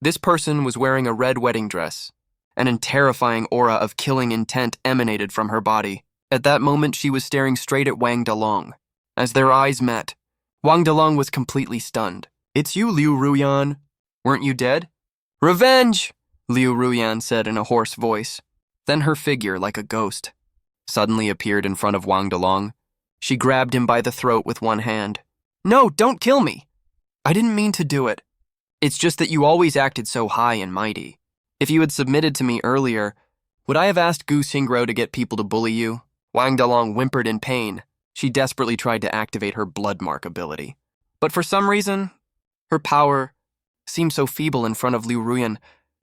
This person was wearing a red wedding dress, and a terrifying aura of killing intent emanated from her body. At that moment, she was staring straight at Wang Delong. As their eyes met, Wang Delong was completely stunned. "It's you, Liu Ruyan. Weren't you dead?" "Revenge!" Liu Ruyan said in a hoarse voice. Then her figure, like a ghost, suddenly appeared in front of Wang Delong. She grabbed him by the throat with one hand. "No, don't kill me! I didn't mean to do it. It's just that you always acted so high and mighty. If you had submitted to me earlier, would I have asked Gu Xingro to get people to bully you?" Wang Delong whimpered in pain. She desperately tried to activate her blood mark ability. But for some reason, her power seemed so feeble in front of Liu Ruyan,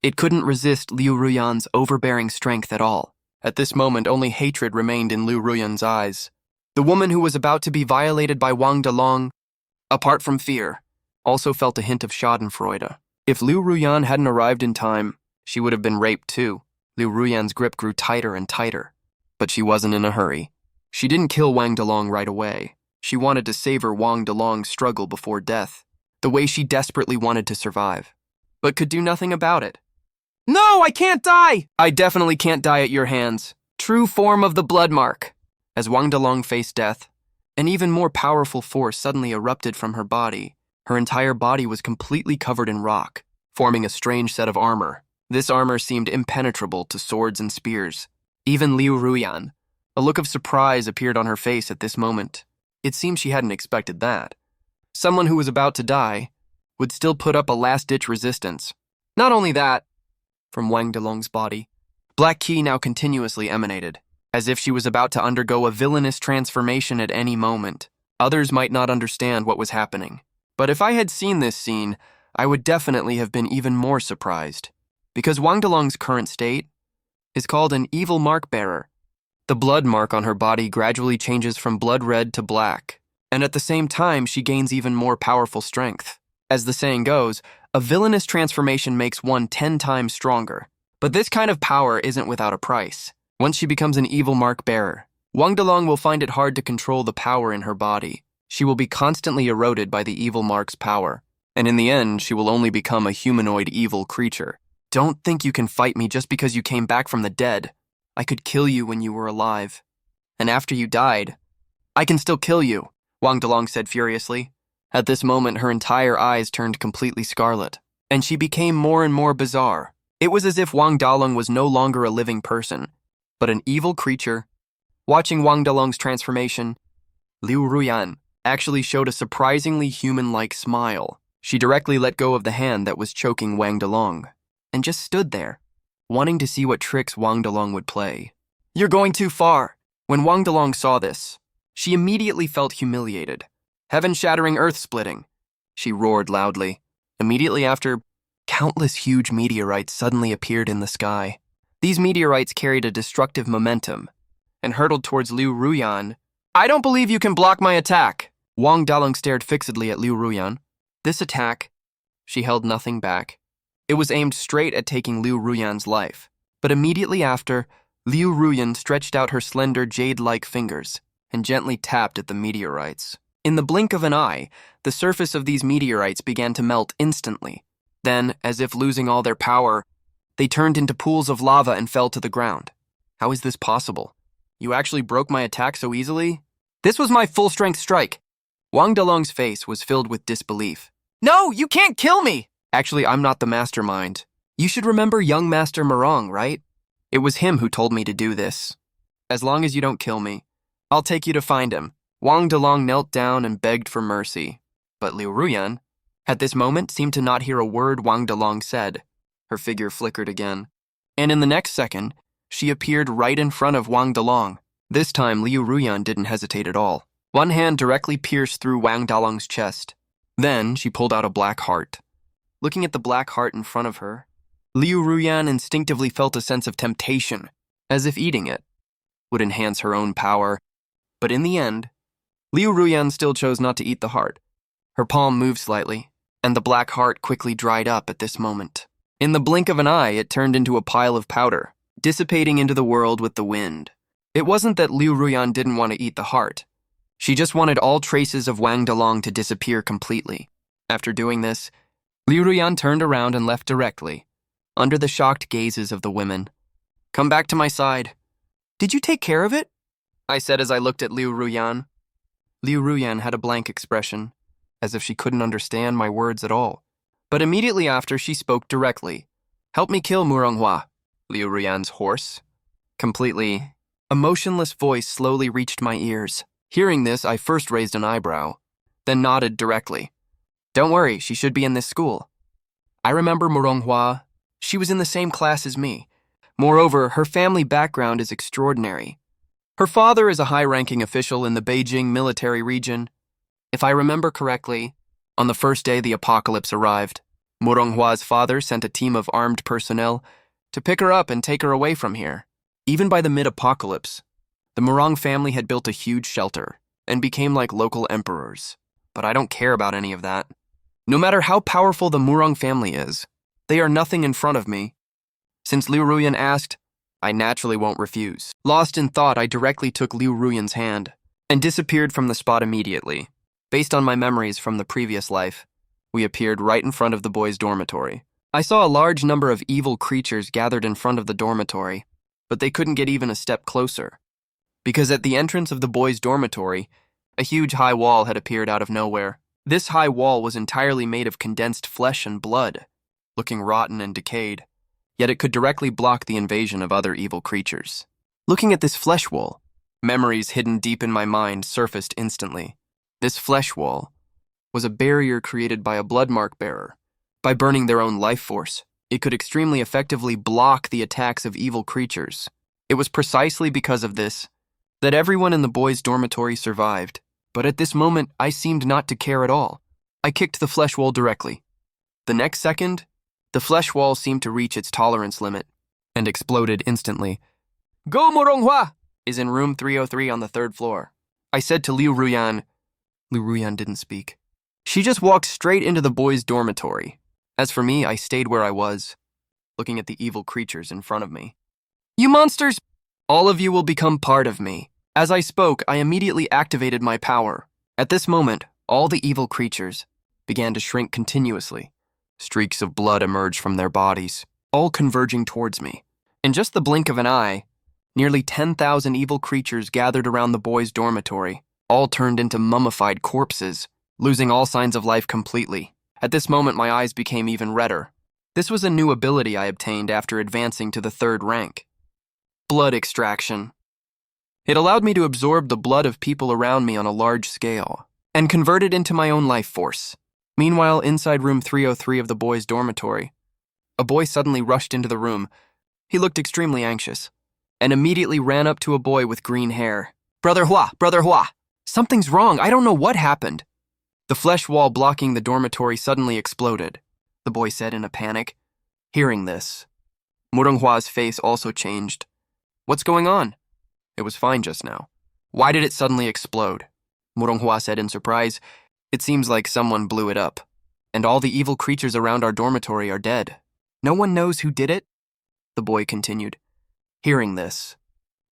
it couldn't resist Liu Ruyan's overbearing strength at all. At this moment, only hatred remained in Liu Ruyan's eyes. The woman who was about to be violated by Wang Delong, apart from fear, also felt a hint of schadenfreude. If Liu Ruyan hadn't arrived in time, she would have been raped too. Liu Ruyan's grip grew tighter and tighter, but she wasn't in a hurry. She didn't kill Wang Delong right away. She wanted to savor Wang Delong's struggle before death, the way she desperately wanted to survive, but could do nothing about it. "No, I can't die!" "I definitely can't die at your hands. True form of the blood mark." As Wang Delong faced death, an even more powerful force suddenly erupted from her body. Her entire body was completely covered in rock, forming a strange set of armor. This armor seemed impenetrable to swords and spears. Even Liu Ruyan, a look of surprise appeared on her face at this moment. It seemed she hadn't expected that. Someone who was about to die would still put up a last-ditch resistance. Not only that, from Wang Delong's body, black qi now continuously emanated, as if she was about to undergo a villainous transformation at any moment. Others might not understand what was happening, but if I had seen this scene, I would definitely have been even more surprised, because Wang Delong's current state is called an evil mark bearer. The blood mark on her body gradually changes from blood red to black, and at the same time she gains even more powerful strength. As the saying goes, a villainous transformation makes one 10 times stronger. But this kind of power isn't without a price. Once she becomes an evil mark bearer, Wang Delong will find it hard to control the power in her body. She will be constantly eroded by the evil mark's power, and in the end, she will only become a humanoid evil creature. "Don't think you can fight me just because you came back from the dead. I could kill you when you were alive. And after you died, I can still kill you," Wang Delong said furiously. At this moment, her entire eyes turned completely scarlet, and she became more and more bizarre. It was as if Wang Delong was no longer a living person, but an evil creature. Watching Wang Delong's transformation, Liu Ruyan actually showed a surprisingly human-like smile. She directly let go of the hand that was choking Wang Delong and just stood there, wanting to see what tricks Wang Delong would play. "You're going too far." When Wang Delong saw this, she immediately felt humiliated. "Heaven-shattering, earth-splitting," she roared loudly. Immediately after, countless huge meteorites suddenly appeared in the sky. These meteorites carried a destructive momentum and hurtled towards Liu Ruyan. "I don't believe you can block my attack." Wang Dalong stared fixedly at Liu Ruyan. This attack, she held nothing back. It was aimed straight at taking Liu Ruyan's life. But immediately after, Liu Ruyan stretched out her slender jade-like fingers and gently tapped at the meteorites. In the blink of an eye, the surface of these meteorites began to melt instantly. Then, as if losing all their power, they turned into pools of lava and fell to the ground. "How is this possible? You actually broke my attack so easily?" "This was my full-strength strike." Wang Delong's face was filled with disbelief. "No, you can't kill me!" "Actually, I'm not the mastermind. You should remember young Master Morong, right? It was him who told me to do this. As long as you don't kill me, I'll take you to find him." Wang Delong knelt down and begged for mercy. But Liu Ruyan, at this moment, seemed to not hear a word Wang Delong said. Her figure flickered again. And in the next second, she appeared right in front of Wang Delong. This time, Liu Ruyan didn't hesitate at all. One hand directly pierced through Wang Dalong's chest. Then, she pulled out a black heart. Looking at the black heart in front of her, Liu Ruyan instinctively felt a sense of temptation, as if eating it would enhance her own power. But in the end, Liu Ruyan still chose not to eat the heart. Her palm moved slightly, and the black heart quickly dried up at this moment. In the blink of an eye, it turned into a pile of powder, dissipating into the world with the wind. It wasn't that Liu Ruyan didn't want to eat the heart. She just wanted all traces of Wang Delong to disappear completely. After doing this, Liu Ruyan turned around and left directly, under the shocked gazes of the women. "Come back to my side." "Did you take care of it?" I said as I looked at Liu Ruyan. Liu Ruyan had a blank expression, as if she couldn't understand my words at all. But immediately after, she spoke directly. "Help me kill Muronghua," Liu Ruyan's hoarse, completely emotionless voice slowly reached my ears. Hearing this, I first raised an eyebrow, then nodded directly. "Don't worry, she should be in this school. I remember Muronghua. She was in the same class as me. Moreover, her family background is extraordinary. Her father is a high-ranking official in the Beijing military region. If I remember correctly, on the first day the apocalypse arrived, Muronghua's father sent a team of armed personnel to pick her up and take her away from here. Even by the mid-apocalypse, the Murong family had built a huge shelter and became like local emperors. But I don't care about any of that. No matter how powerful the Murong family is, they are nothing in front of me. Since Liu Ruyan asked, I naturally won't refuse." Lost in thought, I directly took Liu Ruyan's hand and disappeared from the spot immediately. Based on my memories from the previous life, we appeared right in front of the boys' dormitory. I saw a large number of evil creatures gathered in front of the dormitory, but they couldn't get even a step closer. Because at the entrance of the boys' dormitory, a huge high wall had appeared out of nowhere. This high wall was entirely made of condensed flesh and blood, looking rotten and decayed, yet it could directly block the invasion of other evil creatures. Looking at this flesh wall, memories hidden deep in my mind surfaced instantly. This flesh wall was a barrier created by a bloodmark bearer. By burning their own life force, it could extremely effectively block the attacks of evil creatures. It was precisely because of this that everyone in the boys' dormitory survived. But at this moment, I seemed not to care at all. I kicked the flesh wall directly. The next second, the flesh wall seemed to reach its tolerance limit and exploded instantly. "Go Muronghua is in room 303 on the 3rd floor." I said to Liu Ruyan. Liu Ruyan didn't speak. She just walked straight into the boys' dormitory. As for me, I stayed where I was, looking at the evil creatures in front of me. "You monsters! All of you will become part of me." As I spoke, I immediately activated my power. At this moment, all the evil creatures began to shrink continuously. Streaks of blood emerged from their bodies, all converging towards me. In just the blink of an eye, nearly 10,000 evil creatures gathered around the boys' dormitory, all turned into mummified corpses, losing all signs of life completely. At this moment, my eyes became even redder. This was a new ability I obtained after advancing to the 3rd rank. Blood extraction. It allowed me to absorb the blood of people around me on a large scale. and convert it into my own life force. Meanwhile, inside room 303 of the boys' dormitory, a boy suddenly rushed into the room. He looked extremely anxious, and immediately ran up to a boy with green hair. Brother Hua, something's wrong, I don't know what happened. The flesh wall blocking the dormitory suddenly exploded, the boy said in a panic. Hearing this, Hua's face also changed. What's going on? It was fine just now. Why did it suddenly explode? Hua said in surprise. It seems like someone blew it up, and all the evil creatures around our dormitory are dead. No one knows who did it? The boy continued. Hearing this,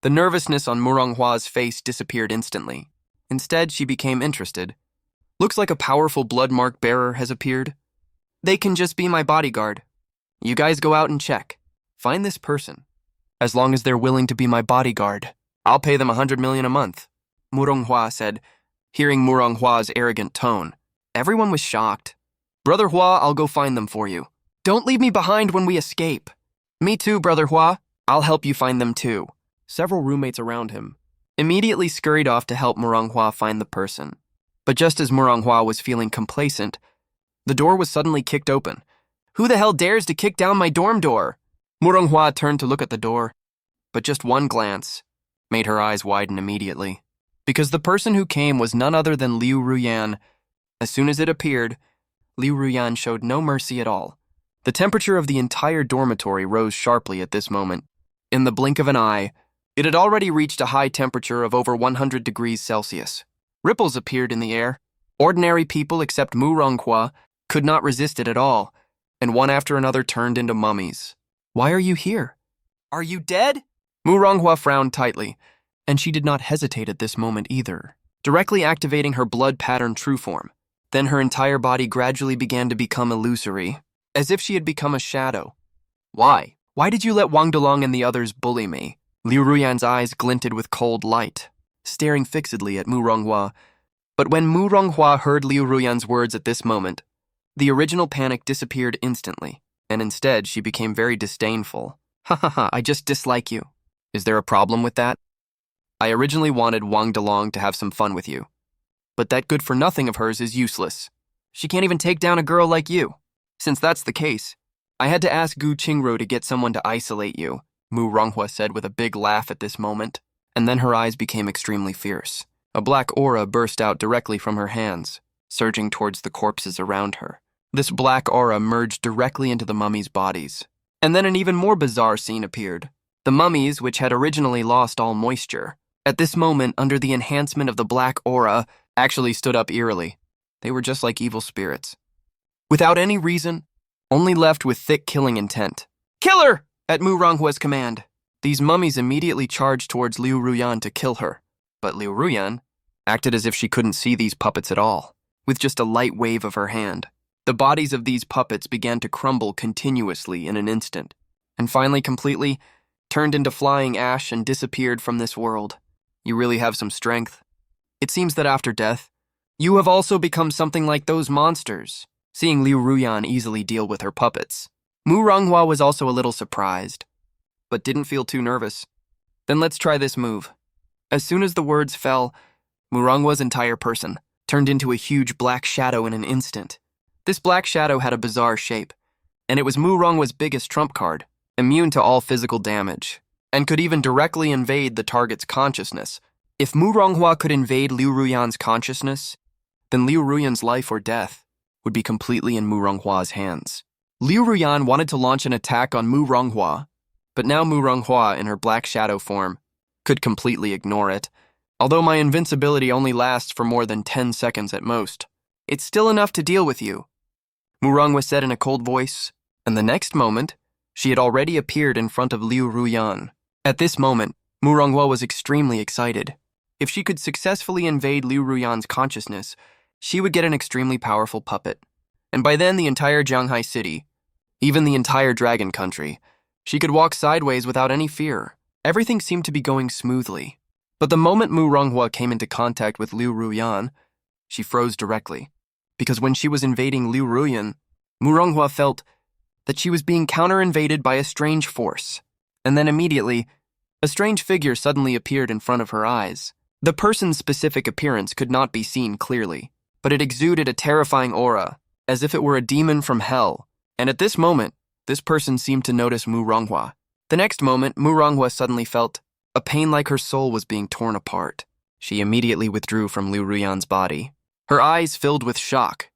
the nervousness on Hua's face disappeared instantly. Instead, she became interested. Looks like a powerful blood mark bearer has appeared. They can just be my bodyguard. You guys go out and check. Find this person. As long as they're willing to be my bodyguard, I'll pay them 100 million a month, Hua said, hearing Hua's arrogant tone. Everyone was shocked. Brother Hua, I'll go find them for you. Don't leave me behind when we escape. Me too, Brother Hua. I'll help you find them too. Several roommates around him immediately scurried off to help Hua find the person. But just as Hua was feeling complacent, the door was suddenly kicked open. Who the hell dares to kick down my dorm door? Hua turned to look at the door, but just one glance made her eyes widen immediately, because the person who came was none other than Liu Ruyan. As soon as it appeared, Liu Ruyan showed no mercy at all. The temperature of the entire dormitory rose sharply at this moment. In the blink of an eye, it had already reached a high temperature of over 100 degrees Celsius. Ripples appeared in the air. Ordinary people except Hua could not resist it at all, and one after another turned into mummies. Why are you here? Are you dead? Hua frowned tightly, and she did not hesitate at this moment either, directly activating her blood pattern true form. Then her entire body gradually began to become illusory, as if she had become a shadow. Why? Why did you let Wang Delong and the others bully me? Liu Ruyan's eyes glinted with cold light, staring fixedly at Hua. But when Hua heard Liu Ruyan's words at this moment, the original panic disappeared instantly, and instead she became very disdainful. Ha ha ha, I just dislike you. Is there a problem with that? I originally wanted Wang Delong to have some fun with you, but that good-for-nothing of hers is useless. She can't even take down a girl like you. Since that's the case, I had to ask Gu Qingru to get someone to isolate you, Hua said with a big laugh at this moment, and then her eyes became extremely fierce. A black aura burst out directly from her hands, surging towards the corpses around her. This black aura merged directly into the mummies' bodies. And then an even more bizarre scene appeared. The mummies, which had originally lost all moisture, at this moment, under the enhancement of the black aura, actually stood up eerily. They were just like evil spirits. Without any reason, only left with thick killing intent. Kill her! At Hua's command. These mummies immediately charged towards Liu Ruyan to kill her, but Liu Ruyan acted as if she couldn't see these puppets at all. With just a light wave of her hand, the bodies of these puppets began to crumble continuously in an instant, and finally completely turned into flying ash and disappeared from this world. You really have some strength. It seems that after death, you have also become something like those monsters. Seeing Liu Ruyan easily deal with her puppets, Hua was also a little surprised, but didn't feel too nervous. Then let's try this move. As soon as the words fell, Hua's entire person turned into a huge black shadow in an instant. This black shadow had a bizarre shape, and it was Hua's biggest trump card, immune to all physical damage, and could even directly invade the target's consciousness. If Hua could invade Liu Ruyan's consciousness, then Liu Ruyan's life or death would be completely in Hua's hands. Liu Ruyan wanted to launch an attack on Hua, but now Hua, in her black shadow form, could completely ignore it. Although my invincibility only lasts for more than 10 seconds at most, it's still enough to deal with you, Hua said in a cold voice, and the next moment, she had already appeared in front of Liu Ruyan. At this moment, Hua was extremely excited. If she could successfully invade Liu Ruyan's consciousness, she would get an extremely powerful puppet. And by then, the entire Jianghai city, even the entire Dragon Country, she could walk sideways without any fear. Everything seemed to be going smoothly. But the moment Hua came into contact with Liu Ruyan, she froze directly. Because when she was invading Liu Ruyan, Hua felt that she was being counter-invaded by a strange force. And then immediately, a strange figure suddenly appeared in front of her eyes. The person's specific appearance could not be seen clearly, but it exuded a terrifying aura, as if it were a demon from hell. And at this moment, this person seemed to notice Mu Ronghua. The next moment, Mu Ronghua suddenly felt a pain like her soul was being torn apart. She immediately withdrew from Liu Ruyan's body, her eyes filled with shock.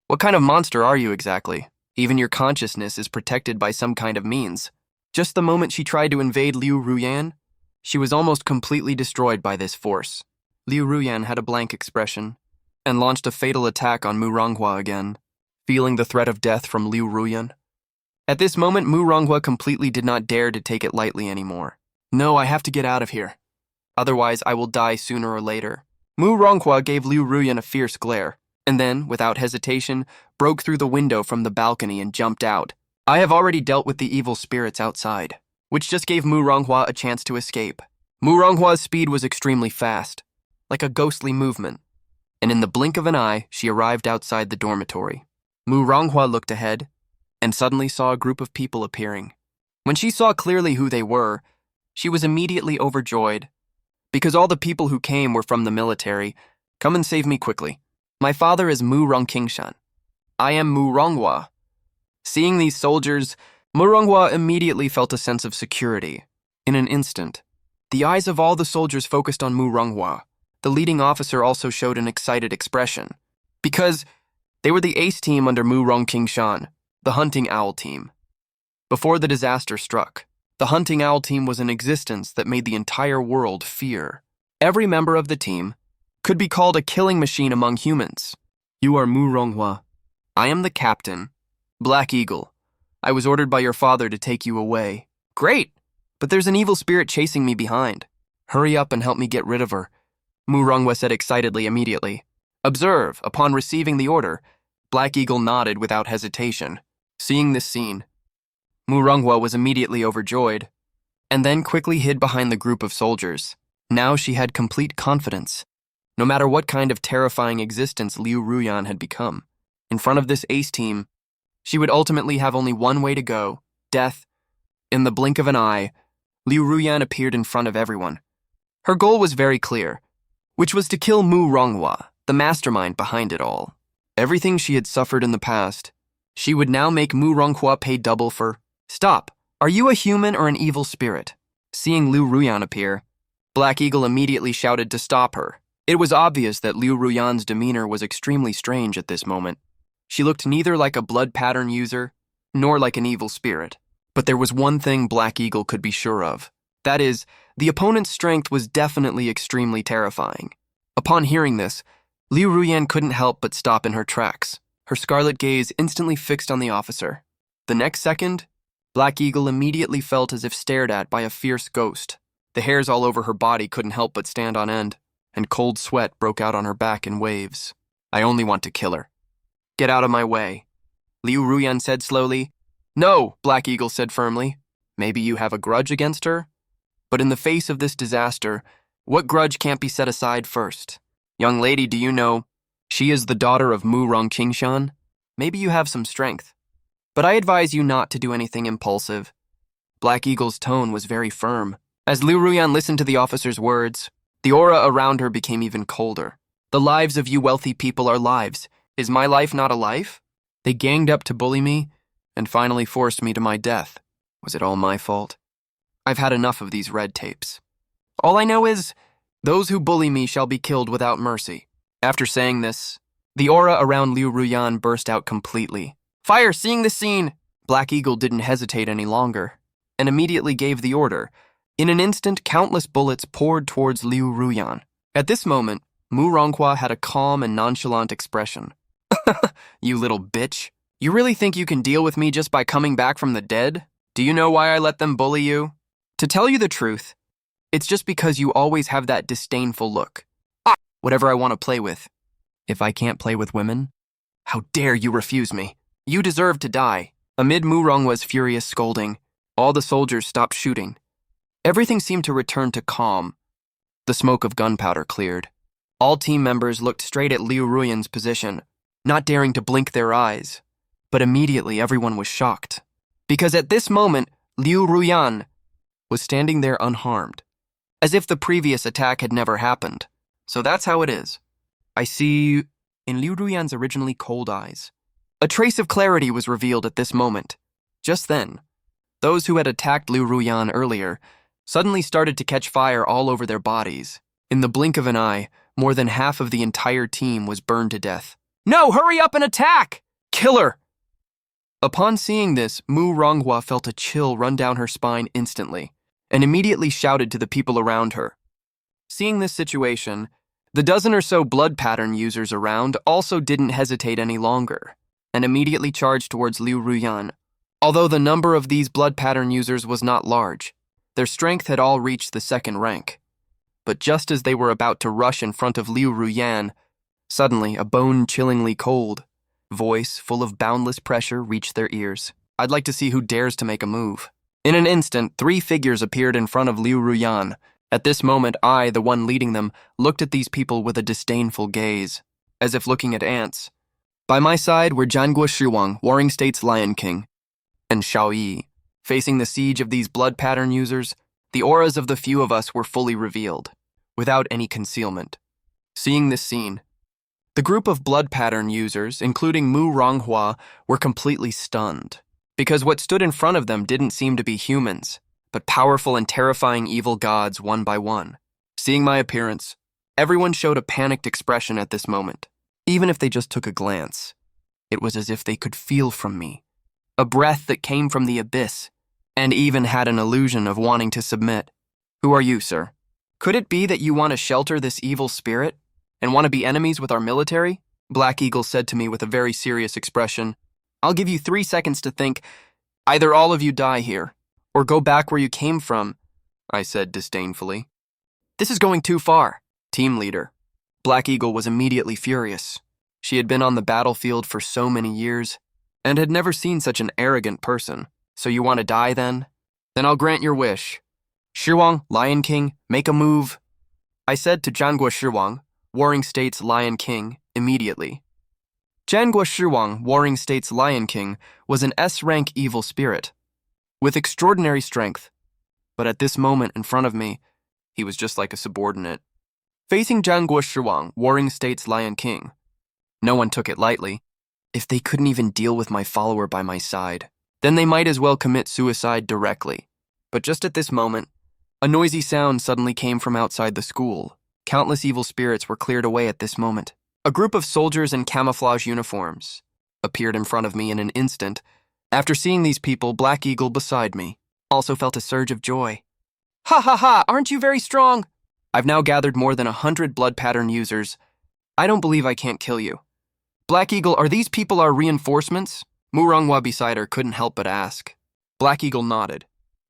What kind of monster are you exactly? Even your consciousness is protected by some kind of means. Just the moment she tried to invade Liu Ruyan, she was almost completely destroyed by this force. Liu Ruyan had a blank expression and launched a fatal attack on Mu Ronghua again, feeling the threat of death from Liu Ruyan. At this moment, Mu Ronghua completely did not dare to take it lightly anymore. No, I have to get out of here. Otherwise, I will die sooner or later. Mu Ronghua gave Liu Ruyan a fierce glare, and then, without hesitation, broke through the window from the balcony and jumped out. I have already dealt with the evil spirits outside, which just gave Mu Ronghua a chance to escape. Mu Ronghua's speed was extremely fast, like a ghostly movement, and in the blink of an eye, she arrived outside the dormitory. Mu Ronghua looked ahead, and suddenly saw a group of people appearing. When she saw clearly who they were, she was immediately overjoyed, because all the people who came were from the military. Come and save me quickly. My father is Mu Rongqingshan. I am Mu Ronghua. Seeing these soldiers, Mu Ronghua immediately felt a sense of security. In an instant, the eyes of all the soldiers focused on Mu Ronghua. The leading officer also showed an excited expression, because they were the ace team under Mu Rongqingshan, the hunting owl team. Before the disaster struck, the hunting owl team was in existence that made the entire world fear. Every member of the team could be called a killing machine among humans. You are Mu Ronghua. I am the captain, Black Eagle. I was ordered by your father to take you away. Great, but there's an evil spirit chasing me behind. Hurry up and help me get rid of her, Mu Ronghua said excitedly immediately. Observe, upon receiving the order, Black Eagle nodded without hesitation. Seeing this scene, Mu Ronghua was immediately overjoyed, and then quickly hid behind the group of soldiers. Now she had complete confidence. No matter what kind of terrifying existence Liu Ruyan had become, in front of this ace team, she would ultimately have only one way to go, death. In the blink of an eye, Liu Ruyan appeared in front of everyone. Her goal was very clear, which was to kill Mu Ronghua, the mastermind behind it all. Everything she had suffered in the past, she would now make Mu Ronghua pay double for. Stop! Are you a human or an evil spirit? Seeing Liu Ruyan appear, Black Eagle immediately shouted to stop her. It was obvious that Liu Ruyan's demeanor was extremely strange at this moment. She looked neither like a blood pattern user, nor like an evil spirit. But there was one thing Black Eagle could be sure of. That is, the opponent's strength was definitely extremely terrifying. Upon hearing this, Liu Ruyan couldn't help but stop in her tracks, her scarlet gaze instantly fixed on the officer. The next second, Black Eagle immediately felt as if stared at by a fierce ghost. The hairs all over her body couldn't help but stand on end, and cold sweat broke out on her back in waves. I only want to kill her. Get out of my way, Liu Ruyan said slowly. No, Black Eagle said firmly. Maybe you have a grudge against her? But in the face of this disaster, what grudge can't be set aside first? Young lady, do you know, she is the daughter of Mu Rongqingshan? Maybe you have some strength, but I advise you not to do anything impulsive. Black Eagle's tone was very firm. As Liu Ruyan listened to the officer's words, the aura around her became even colder. The lives of you wealthy people are lives. Is my life not a life? They ganged up to bully me and finally forced me to my death. Was it all my fault? I've had enough of these red tapes. All I know is, those who bully me shall be killed without mercy. After saying this, the aura around Liu Ruyan burst out completely. Fire! Seeing the scene, Black Eagle didn't hesitate any longer, and immediately gave the order. In an instant, countless bullets poured towards Liu Ruyan. At this moment, Mu Ronghua had a calm and nonchalant expression. You little bitch. You really think you can deal with me just by coming back from the dead? Do you know why I let them bully you? To tell you the truth, it's just because you always have that disdainful look. Whatever I want to play with. If I can't play with women, how dare you refuse me? You deserve to die. Amid Mu Ronghua's furious scolding, all the soldiers stopped shooting. Everything seemed to return to calm. The smoke of gunpowder cleared. All team members looked straight at Liu Ruyan's position, not daring to blink their eyes. But immediately everyone was shocked, because at this moment, Liu Ruyan was standing there unharmed, as if the previous attack had never happened. So that's how it is. I see in Liu Ruyan's originally cold eyes. A trace of clarity was revealed at this moment. Just then, those who had attacked Liu Ruyan earlier suddenly started to catch fire all over their bodies. In the blink of an eye, more than half of the entire team was burned to death. No, hurry up and attack! Killer! Upon seeing this, Mu Ronghua felt a chill run down her spine instantly and immediately shouted to the people around her. Seeing this situation, the dozen or so blood pattern users around also didn't hesitate any longer and immediately charged towards Liu Ruyan. Although the number of these blood pattern users was not large, their strength had all reached the second rank. But just as they were about to rush in front of Liu Ruyan, suddenly a bone-chillingly cold voice full of boundless pressure reached their ears. I'd like to see who dares to make a move. In an instant, 3 figures appeared in front of Liu Ruyan. At this moment, I, the one leading them, looked at these people with a disdainful gaze, as if looking at ants. By my side were Jianguo Shiwang, Warring State's Lion King, and Xiao Yi. Facing the siege of these blood pattern users, the auras of the few of us were fully revealed, without any concealment. Seeing this scene, the group of blood pattern users, including Mu Ronghua, were completely stunned, because what stood in front of them didn't seem to be humans, but powerful and terrifying evil gods one by one. Seeing my appearance, everyone showed a panicked expression at this moment. Even if they just took a glance, it was as if they could feel from me, a breath that came from the abyss, and even had an illusion of wanting to submit. Who are you, sir? Could it be that you want to shelter this evil spirit and want to be enemies with our military? Black Eagle said to me with a very serious expression. I'll give you 3 seconds to think. Either all of you die here, or go back where you came from, I said disdainfully. This is going too far. Team leader. Black Eagle was immediately furious. She had been on the battlefield for so many years, and had never seen such an arrogant person. So you want to die then? Then I'll grant your wish. Shiwang, Lion King, make a move. I said to Jianguo Shiwang, Warring State's Lion King, immediately. Jianguo Shiwang, Warring State's Lion King, was an S-rank evil spirit, with extraordinary strength. But at this moment in front of me, he was just like a subordinate. Facing Jianguo Shiwang, Warring State's Lion King, no one took it lightly. If they couldn't even deal with my follower by my side, then they might as well commit suicide directly. But just at this moment, a noisy sound suddenly came from outside the school. Countless evil spirits were cleared away at this moment. A group of soldiers in camouflage uniforms appeared in front of me in an instant. After seeing these people, Black Eagle beside me also felt a surge of joy. Ha ha ha, aren't you very strong? I've now gathered more than 100 blood pattern users. I don't believe I can't kill you. Black Eagle, are these people our reinforcements? Mu Ronghua beside her couldn't help but ask. Black Eagle nodded.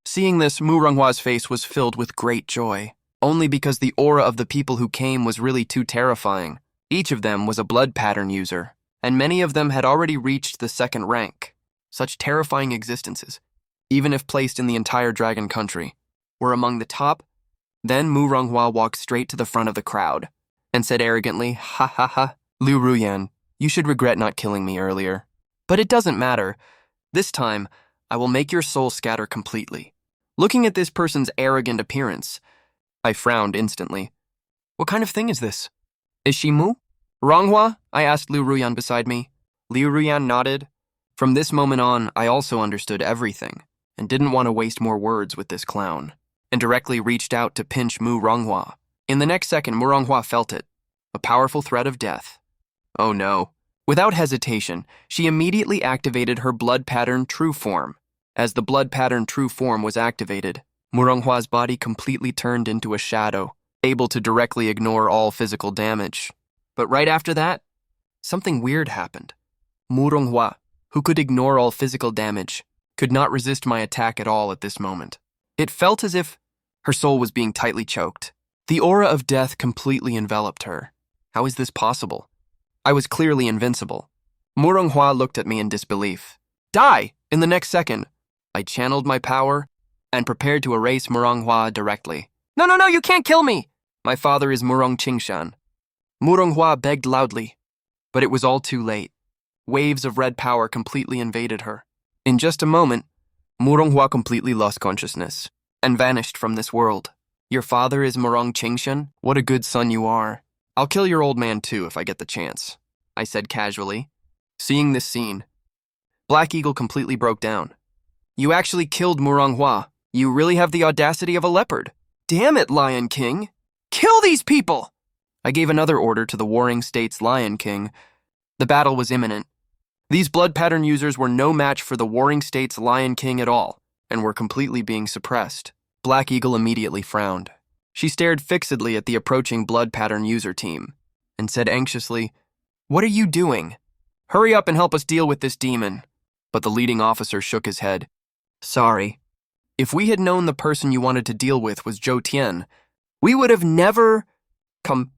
Seeing this, Mu Ronghua's face was filled with great joy, only because the aura of the people who came was really too terrifying. Each of them was a blood pattern user, and many of them had already reached the second rank. Such terrifying existences, even if placed in the entire dragon country, were among the top. Then Mu Ronghua walked straight to the front of the crowd and said arrogantly, ha ha ha, Liu Ruyan, you should regret not killing me earlier. But it doesn't matter. This time, I will make your soul scatter completely. Looking at this person's arrogant appearance, I frowned instantly. What kind of thing is this? Is she Mu? Ronghua? I asked Liu Ruyan beside me. Liu Ruyan nodded. From this moment on, I also understood everything, and didn't want to waste more words with this clown, and directly reached out to pinch Mu Ronghua. In the next second, Mu Ronghua felt it, a powerful threat of death. Oh no. Without hesitation, she immediately activated her blood pattern true form. As the blood pattern true form was activated, Mu Ronghua's body completely turned into a shadow, able to directly ignore all physical damage. But right after that, something weird happened. Mu Ronghua, who could ignore all physical damage, could not resist my attack at all at this moment. It felt as if her soul was being tightly choked. The aura of death completely enveloped her. How is this possible? I was clearly invincible. Mu Ronghua looked at me in disbelief. Die! In the next second, I channeled my power and prepared to erase Mu Ronghua directly. No, you can't kill me! My father is Murong Qingshan. Mu Ronghua begged loudly, but it was all too late. Waves of red power completely invaded her. In just a moment, Mu Ronghua completely lost consciousness and vanished from this world. Your father is Murong Qingshan? What a good son you are. I'll kill your old man too if I get the chance, I said casually. Seeing this scene, Black Eagle completely broke down. You actually killed Manhwa. You really have the audacity of a leopard. Damn it, Lion King. Kill these people! I gave another order to the warring state's Lion King. The battle was imminent. These blood pattern users were no match for the warring state's Lion King at all, and were completely being suppressed. Black Eagle immediately frowned. She stared fixedly at the approaching blood pattern user team, and said anxiously, "What are you doing? Hurry up and help us deal with this demon." But the leading officer shook his head. Sorry. If we had known the person you wanted to deal with was Zhou Tian, we would have never come.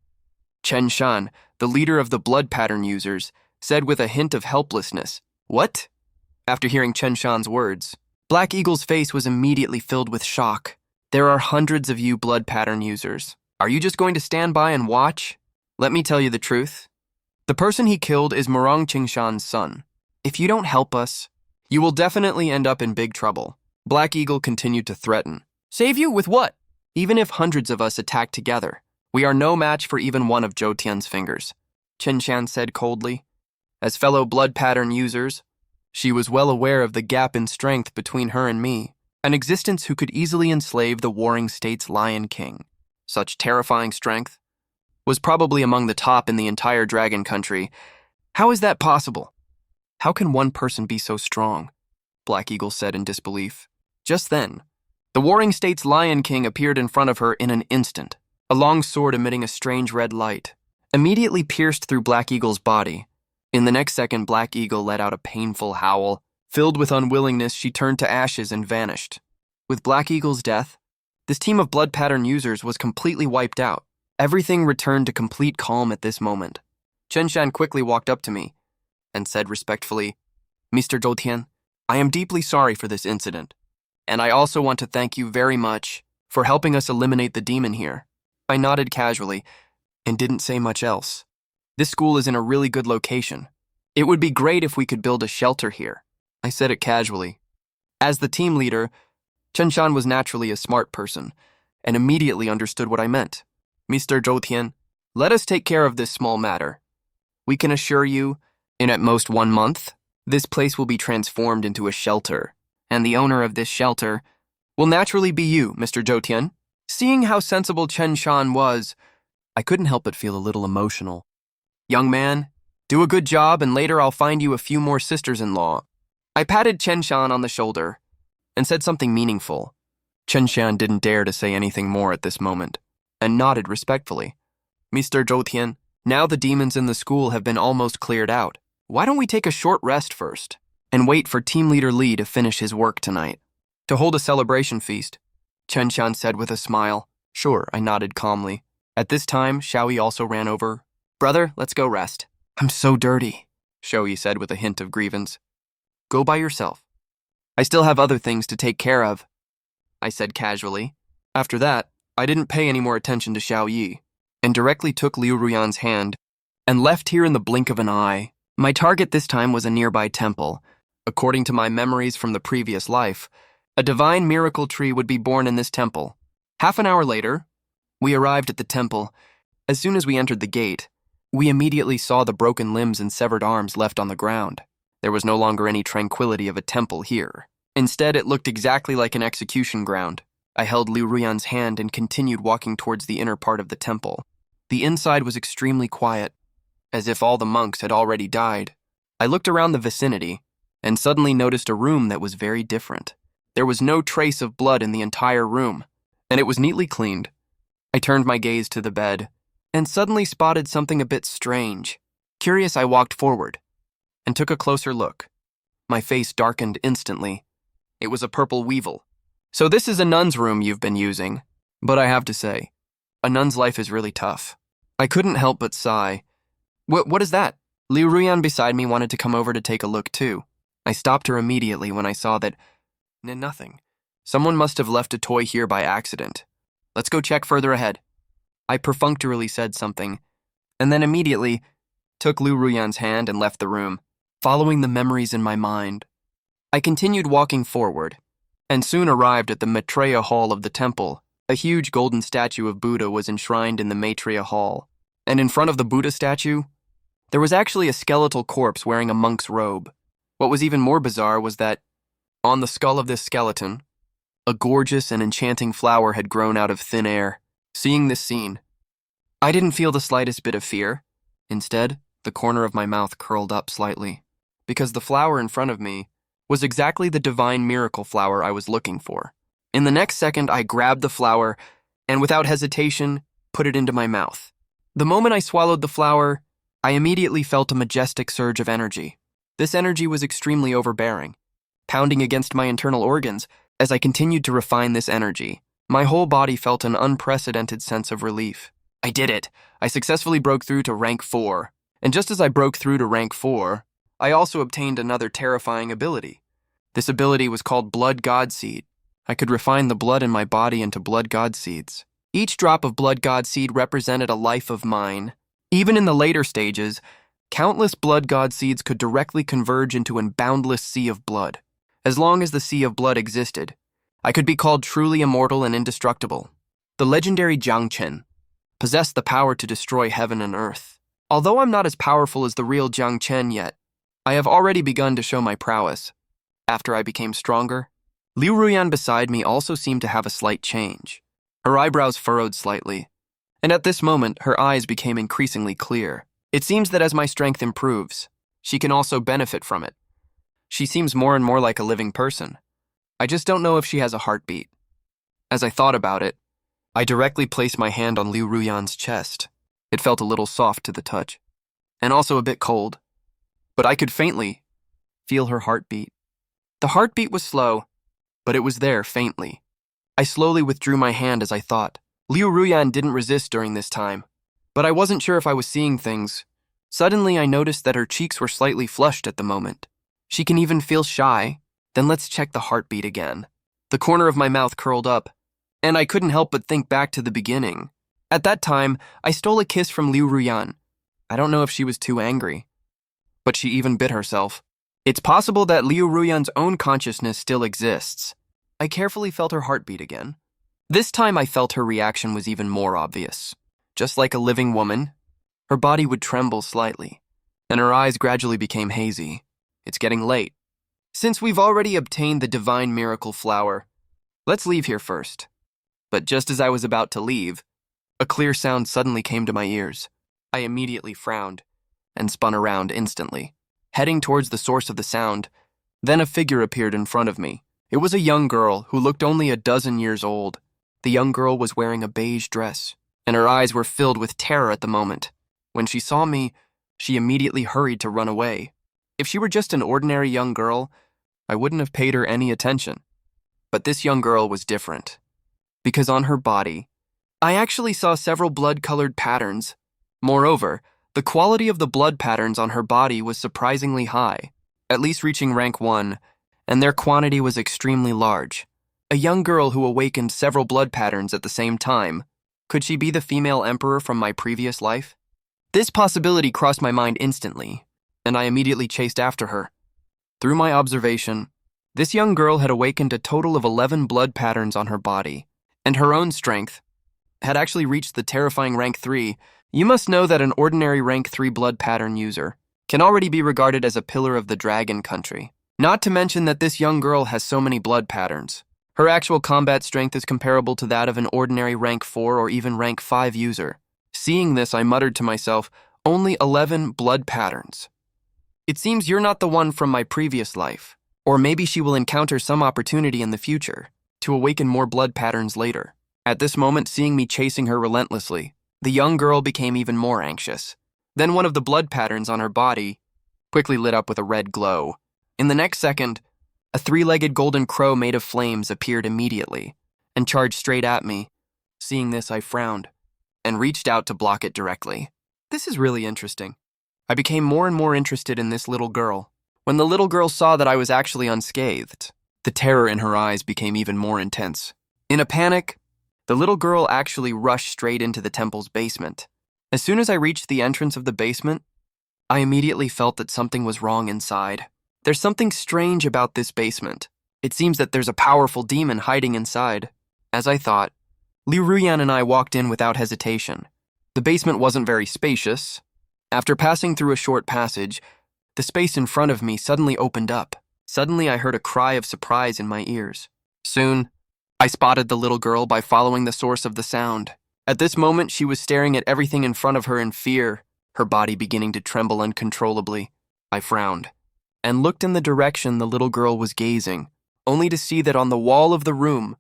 Chen Shan, the leader of the blood pattern users, said with a hint of helplessness. What? After hearing Chen Shan's words, Black Eagle's face was immediately filled with shock. There are hundreds of you blood pattern users. Are you just going to stand by and watch? Let me tell you the truth. The person he killed is Murong Qingshan's son. If you don't help us, you will definitely end up in big trouble. Black Eagle continued to threaten. Save you with what? Even if hundreds of us attack together, we are no match for even one of Zhou Tian's fingers, Chen Shan said coldly. As fellow blood pattern users, she was well aware of the gap in strength between her and me, an existence who could easily enslave the warring state's Lion King. Such terrifying strength was probably among the top in the entire Dragon Country. How is that possible? How can one person be so strong? Black Eagle said in disbelief. Just then, the warring state's Lion King appeared in front of her in an instant, a long sword emitting a strange red light, immediately pierced through Black Eagle's body. In the next second, Black Eagle let out a painful howl. Filled with unwillingness, she turned to ashes and vanished. With Black Eagle's death, this team of blood pattern users was completely wiped out. Everything returned to complete calm at this moment. Chen Shan quickly walked up to me and said respectfully, Mr. Zhou Tian, I am deeply sorry for this incident, and I also want to thank you very much for helping us eliminate the demon here. I nodded casually and didn't say much else. This school is in a really good location. It would be great if we could build a shelter here. I said it casually. As the team leader, Chen Shan was naturally a smart person and immediately understood what I meant. Mr. Zhou Tian, let us take care of this small matter. We can assure you, in at most 1 month, this place will be transformed into a shelter, and the owner of this shelter will naturally be you, Mr. Zhou Tian. Seeing how sensible Chen Shan was, I couldn't help but feel a little emotional. Young man, do a good job and later I'll find you a few more sisters-in-law. I patted Chen Shan on the shoulder and said something meaningful. Chen Shan didn't dare to say anything more at this moment and nodded respectfully. Mr. Zhou Tian, now the demons in the school have been almost cleared out. Why don't we take a short rest first and wait for Team Leader Li to finish his work tonight? To hold a celebration feast, Chen Shan said with a smile. Sure, I nodded calmly. At this time, Xiaoyi also ran over. Brother, let's go rest. I'm so dirty, Xiaoyi said with a hint of grievance. Go by yourself. I still have other things to take care of, I said casually. After that, I didn't pay any more attention to Xiaoyi and directly took Liu Ruyan's hand and left here in the blink of an eye. My target this time was a nearby temple. According to my memories from the previous life, a divine miracle tree would be born in this temple. Half an hour later, we arrived at the temple. As soon as we entered the gate, we immediately saw the broken limbs and severed arms left on the ground. There was no longer any tranquility of a temple here. Instead, it looked exactly like an execution ground. I held Liu Ruyan's hand and continued walking towards the inner part of the temple. The inside was extremely quiet, as if all the monks had already died. I looked around the vicinity and suddenly noticed a room that was very different. There was no trace of blood in the entire room, and it was neatly cleaned. I turned my gaze to the bed and suddenly spotted something a bit strange. Curious, I walked forward and took a closer look. My face darkened instantly. It was a purple weevil. So this is a nun's room you've been using, but I have to say, a nun's life is really tough. I couldn't help but sigh. What is that? Liu Ruyan beside me wanted to come over to take a look too. I stopped her immediately when I saw that nothing. Someone must have left a toy here by accident. Let's go check further ahead. I perfunctorily said something, and then immediately took Liu Ruyan's hand and left the room, following the memories in my mind. I continued walking forward, and soon arrived at the Maitreya Hall of the temple. A huge golden statue of Buddha was enshrined in the Maitreya Hall. And in front of the Buddha statue, there was actually a skeletal corpse wearing a monk's robe. What was even more bizarre was that, on the skull of this skeleton, a gorgeous and enchanting flower had grown out of thin air. Seeing this scene, I didn't feel the slightest bit of fear. Instead, the corner of my mouth curled up slightly, because the flower in front of me was exactly the divine miracle flower I was looking for. In the next second, I grabbed the flower and, without hesitation, put it into my mouth. The moment I swallowed the flower, I immediately felt a majestic surge of energy. This energy was extremely overbearing, pounding against my internal organs. As I continued to refine this energy, my whole body felt an unprecedented sense of relief. I did it! I successfully broke through to rank 4. And just as I broke through to rank 4, I also obtained another terrifying ability. This ability was called Blood God Seed. I could refine the blood in my body into blood god seeds. Each drop of blood god seed represented a life of mine. Even in the later stages, countless blood god seeds could directly converge into a boundless sea of blood. As long as the sea of blood existed, I could be called truly immortal and indestructible. The legendary Jiang Chen possessed the power to destroy heaven and earth. Although I'm not as powerful as the real Jiang Chen yet, I have already begun to show my prowess. After I became stronger, Liu Ruyan beside me also seemed to have a slight change. Her eyebrows furrowed slightly, and at this moment her eyes became increasingly clear. It seems that as my strength improves, she can also benefit from it. She seems more and more like a living person. I just don't know if she has a heartbeat. As I thought about it, I directly placed my hand on Liu Ruyan's chest. It felt a little soft to the touch, and also a bit cold, but I could faintly feel her heartbeat. The heartbeat was slow, but it was there faintly. I slowly withdrew my hand as I thought. Liu Ruyan didn't resist during this time, but I wasn't sure if I was seeing things. Suddenly I noticed that her cheeks were slightly flushed at the moment. She can even feel shy. Then let's check the heartbeat again. The corner of my mouth curled up, and I couldn't help but think back to the beginning. At that time, I stole a kiss from Liu Ruyan. I don't know if she was too angry, but she even bit herself. It's possible that Liu Ruyan's own consciousness still exists. I carefully felt her heartbeat again. This time I felt her reaction was even more obvious. Just like a living woman, her body would tremble slightly, and her eyes gradually became hazy. It's getting late. Since we've already obtained the divine miracle flower, let's leave here first. But just as I was about to leave, a clear sound suddenly came to my ears. I immediately frowned and spun around instantly, heading towards the source of the sound. Then a figure appeared in front of me. It was a young girl who looked only a dozen years old. The young girl was wearing a beige dress, and her eyes were filled with terror at the moment. When she saw me, she immediately hurried to run away. If she were just an ordinary young girl, I wouldn't have paid her any attention. But this young girl was different, because on her body, I actually saw several blood-colored patterns. Moreover, the quality of the blood patterns on her body was surprisingly high, at least reaching rank 1, and their quantity was extremely large. A young girl who awakened several blood patterns at the same time. Could she be the female emperor from my previous life? This possibility crossed my mind instantly, and I immediately chased after her. Through my observation, this young girl had awakened a total of 11 blood patterns on her body, and her own strength had actually reached the terrifying rank 3. You must know that an ordinary rank 3 blood pattern user can already be regarded as a pillar of the dragon country. Not to mention that this young girl has so many blood patterns. Her actual combat strength is comparable to that of an ordinary rank 4 or even rank 5 user. Seeing this, I muttered to myself, only 11 blood patterns. It seems you're not the one from my previous life. Or maybe she will encounter some opportunity in the future to awaken more blood patterns later. At this moment, seeing me chasing her relentlessly, the young girl became even more anxious. Then one of the blood patterns on her body quickly lit up with a red glow. In the next second, a 3-legged golden crow made of flames appeared immediately and charged straight at me. Seeing this, I frowned and reached out to block it directly. This is really interesting. I became more and more interested in this little girl. When the little girl saw that I was actually unscathed, the terror in her eyes became even more intense. In a panic, the little girl actually rushed straight into the temple's basement. As soon as I reached the entrance of the basement, I immediately felt that something was wrong inside. There's something strange about this basement. It seems that there's a powerful demon hiding inside. As I thought, Liu Ruyan and I walked in without hesitation. The basement wasn't very spacious. After passing through a short passage, the space in front of me suddenly opened up. Suddenly, I heard a cry of surprise in my ears. Soon, I spotted the little girl by following the source of the sound. At this moment, she was staring at everything in front of her in fear, her body beginning to tremble uncontrollably. I frowned and looked in the direction the little girl was gazing, only to see that on the wall of the room,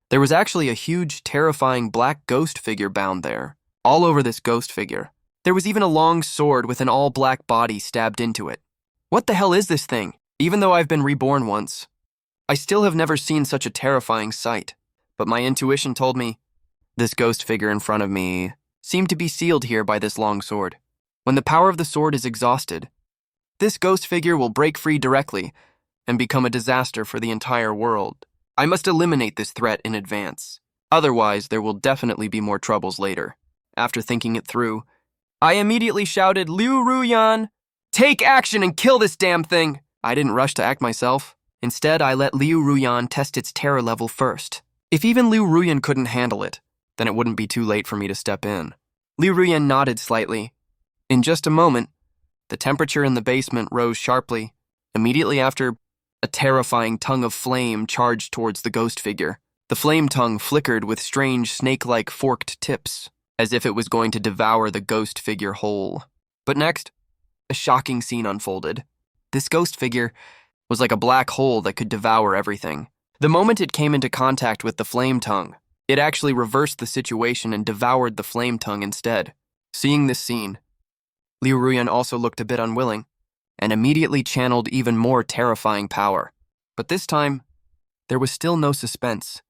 there was actually a huge, terrifying black ghost figure bound there. All over this ghost figure, there was even a long sword with an all-black body stabbed into it. What the hell is this thing? Even though I've been reborn once, I still have never seen such a terrifying sight. But my intuition told me this ghost figure in front of me seemed to be sealed here by this long sword. When the power of the sword is exhausted, this ghost figure will break free directly and become a disaster for the entire world. I must eliminate this threat in advance. Otherwise, there will definitely be more troubles later. After thinking it through, I immediately shouted, "Liu Ruyan, take action and kill this damn thing!" I didn't rush to act myself. Instead, I let Liu Ruyan test its terror level first. If even Liu Ruyan couldn't handle it, then it wouldn't be too late for me to step in. Liu Ruyan nodded slightly. In just a moment, the temperature in the basement rose sharply. Immediately after, a terrifying tongue of flame charged towards the ghost figure. The flame tongue flickered with strange snake-like forked tips, as if it was going to devour the ghost figure whole. But next, a shocking scene unfolded. This ghost figure was like a black hole that could devour everything. The moment it came into contact with the flame tongue, it actually reversed the situation and devoured the flame tongue instead. Seeing this scene, Liu Ruyan also looked a bit unwilling, and immediately channeled even more terrifying power. But this time, there was still no suspense.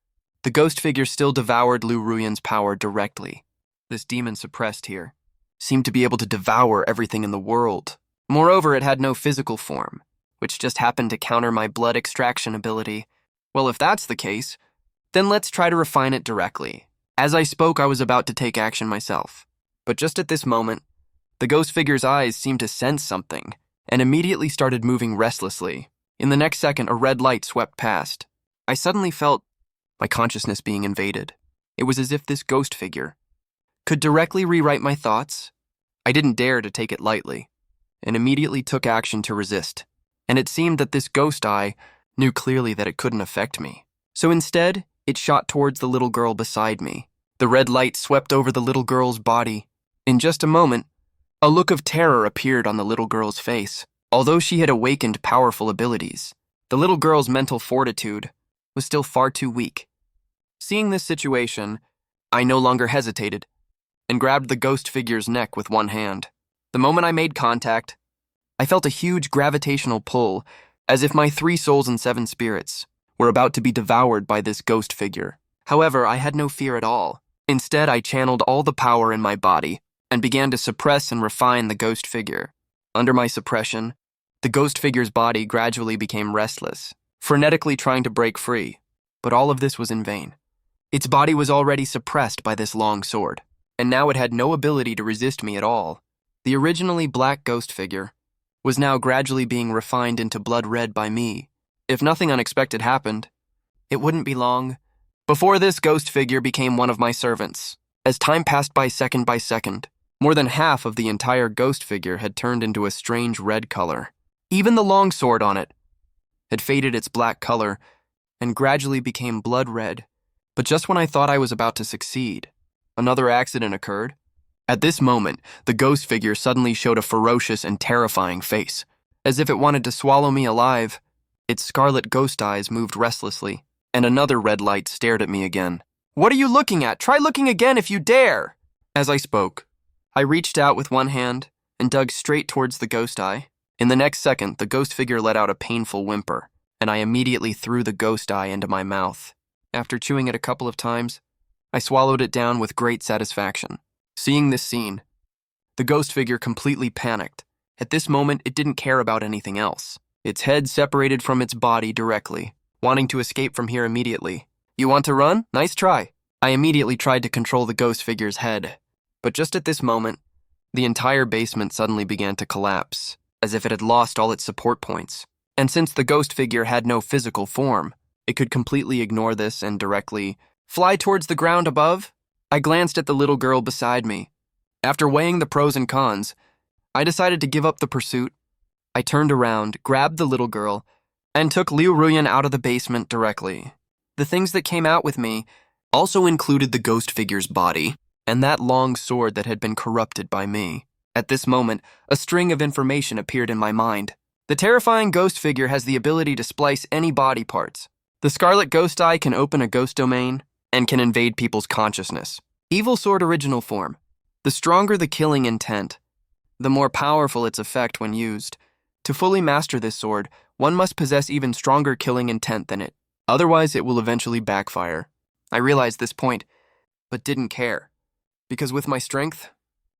The ghost figure still devoured Liu Ruyan's power directly. This demon suppressed here seemed to be able to devour everything in the world. Moreover, it had no physical form, which just happened to counter my blood extraction ability. Well, if that's the case, then let's try to refine it directly. As I spoke, I was about to take action myself. But just at this moment, the ghost figure's eyes seemed to sense something, and immediately started moving restlessly. In the next second, a red light swept past. I suddenly felt my consciousness being invaded. It was as if this ghost figure could directly rewrite my thoughts. I didn't dare to take it lightly, and immediately took action to resist. And it seemed that this ghost eye knew clearly that it couldn't affect me. So instead, it shot towards the little girl beside me. The red light swept over the little girl's body. In just a moment, a look of terror appeared on the little girl's face. Although she had awakened powerful abilities, the little girl's mental fortitude was still far too weak. Seeing this situation, I no longer hesitated and grabbed the ghost figure's neck with one hand. The moment I made contact, I felt a huge gravitational pull, as if my 3 souls and 7 spirits were about to be devoured by this ghost figure. However, I had no fear at all. Instead, I channeled all the power in my body and began to suppress and refine the ghost figure. Under my suppression, the ghost figure's body gradually became restless, frenetically trying to break free. But all of this was in vain. Its body was already suppressed by this long sword, and now it had no ability to resist me at all. The originally black ghost figure was now gradually being refined into blood red by me. If nothing unexpected happened, it wouldn't be long before this ghost figure became one of my servants. As time passed by second, more than half of the entire ghost figure had turned into a strange red color. Even the long sword on it had faded its black color and gradually became blood red. But just when I thought I was about to succeed, another accident occurred. At this moment, the ghost figure suddenly showed a ferocious and terrifying face, as if it wanted to swallow me alive. Its scarlet ghost eyes moved restlessly, and another red light stared at me again. "What are you looking at? Try looking again if you dare!" As I spoke, I reached out with one hand and dug straight towards the ghost eye. In the next second, the ghost figure let out a painful whimper, and I immediately threw the ghost eye into my mouth. After chewing it a couple of times, I swallowed it down with great satisfaction. Seeing this scene, the ghost figure completely panicked. At this moment, it didn't care about anything else. Its head separated from its body directly, wanting to escape from here immediately. "You want to run? Nice try." I immediately tried to control the ghost figure's head. But just at this moment, the entire basement suddenly began to collapse, as if it had lost all its support points. And since the ghost figure had no physical form, it could completely ignore this and directly fly towards the ground above. I glanced at the little girl beside me, After weighing the pros and cons, I decided to give up the pursuit. I turned around, grabbed the little girl, and took Liu Ruyan out of the basement directly. The things that came out with me also included the ghost figure's body and that long sword that had been corrupted by me. At this moment, a string of information appeared in my mind. The terrifying ghost figure has the ability to splice any body parts. The Scarlet Ghost Eye can open a ghost domain and can invade people's consciousness. Evil Sword Original Form. The stronger the killing intent, the more powerful its effect when used. To fully master this sword, one must possess even stronger killing intent than it. Otherwise, it will eventually backfire. I realized this point, but didn't care. Because with my strength,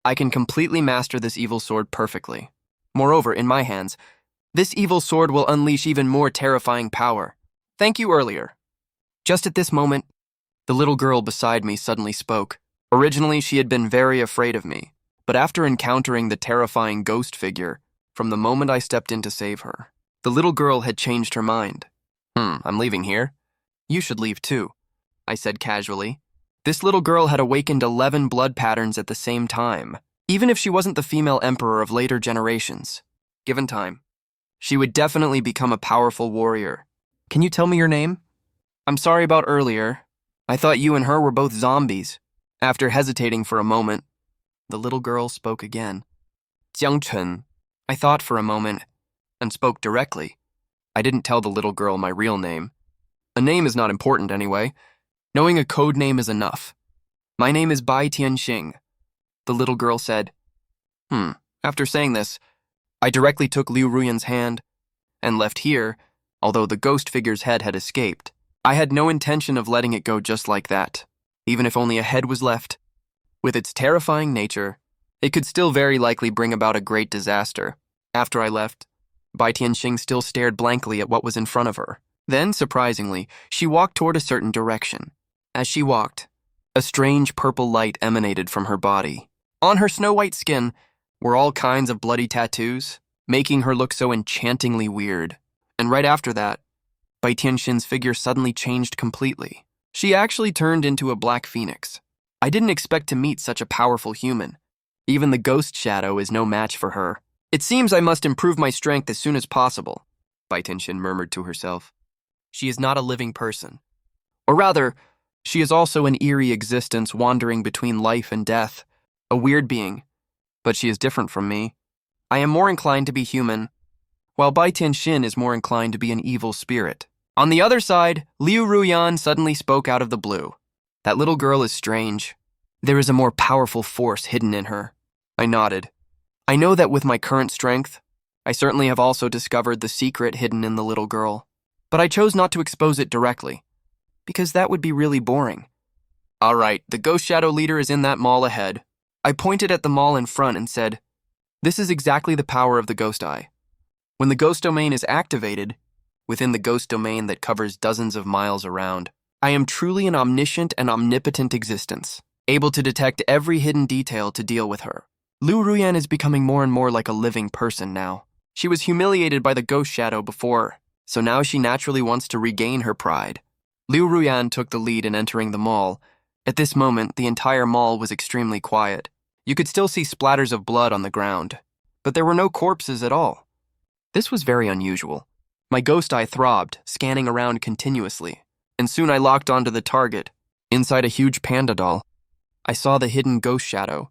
I can completely master this evil sword perfectly. Moreover, in my hands, this evil sword will unleash even more terrifying power. Thank you earlier. Just at this moment, the little girl beside me suddenly spoke. Originally, she had been very afraid of me, but after encountering the terrifying ghost figure, from the moment I stepped in to save her, the little girl had changed her mind. I'm leaving here. You should leave too, I said casually. This little girl had awakened 11 blood patterns at the same time, even if she wasn't the female emperor of later generations. Given time, she would definitely become a powerful warrior. Can you tell me your name? I'm sorry about earlier. I thought you and her were both zombies. After hesitating for a moment, the little girl spoke again. Jiang Chen. I thought for a moment and spoke directly. I didn't tell the little girl my real name. A name is not important anyway. Knowing a code name is enough. My name is Bai Tianxing. The little girl said. After saying this, I directly took Liu Ruyan's hand and left here, although the ghost figure's head had escaped. I had no intention of letting it go just like that, even if only a head was left. With its terrifying nature, it could still very likely bring about a great disaster. After I left, Bai Tianxing still stared blankly at what was in front of her. Then, surprisingly, she walked toward a certain direction. As she walked, a strange purple light emanated from her body. On her snow-white skin were all kinds of bloody tattoos, making her look so enchantingly weird. And right after that, Bai Tianxin's figure suddenly changed completely. She actually turned into a black phoenix. I didn't expect to meet such a powerful human. Even the ghost shadow is no match for her. It seems I must improve my strength as soon as possible, Bai Tianxin murmured to herself. She is not a living person. Or rather, she is also an eerie existence wandering between life and death, a weird being. But she is different from me. I am more inclined to be human, while Bai Tianxin is more inclined to be an evil spirit. On the other side, Liu Ruyan suddenly spoke out of the blue. That little girl is strange. There is a more powerful force hidden in her. I nodded. I know that with my current strength, I certainly have also discovered the secret hidden in the little girl. But I chose not to expose it directly, because that would be really boring. All right, the Ghost Shadow Leader is in that mall ahead. I pointed at the mall in front and said, this is exactly the power of the Ghost Eye. When the Ghost Domain is activated, within the Ghost Domain that covers dozens of miles around, I am truly an omniscient and omnipotent existence, able to detect every hidden detail to deal with her. Liu Ruyan is becoming more and more like a living person now. She was humiliated by the Ghost Shadow before, so now she naturally wants to regain her pride. Liu Ruyan took the lead in entering the mall. At this moment, the entire mall was extremely quiet. You could still see splatters of blood on the ground, but there were no corpses at all. This was very unusual. My ghost eye throbbed, scanning around continuously, and soon I locked onto the target. Inside a huge panda doll, I saw the hidden ghost shadow.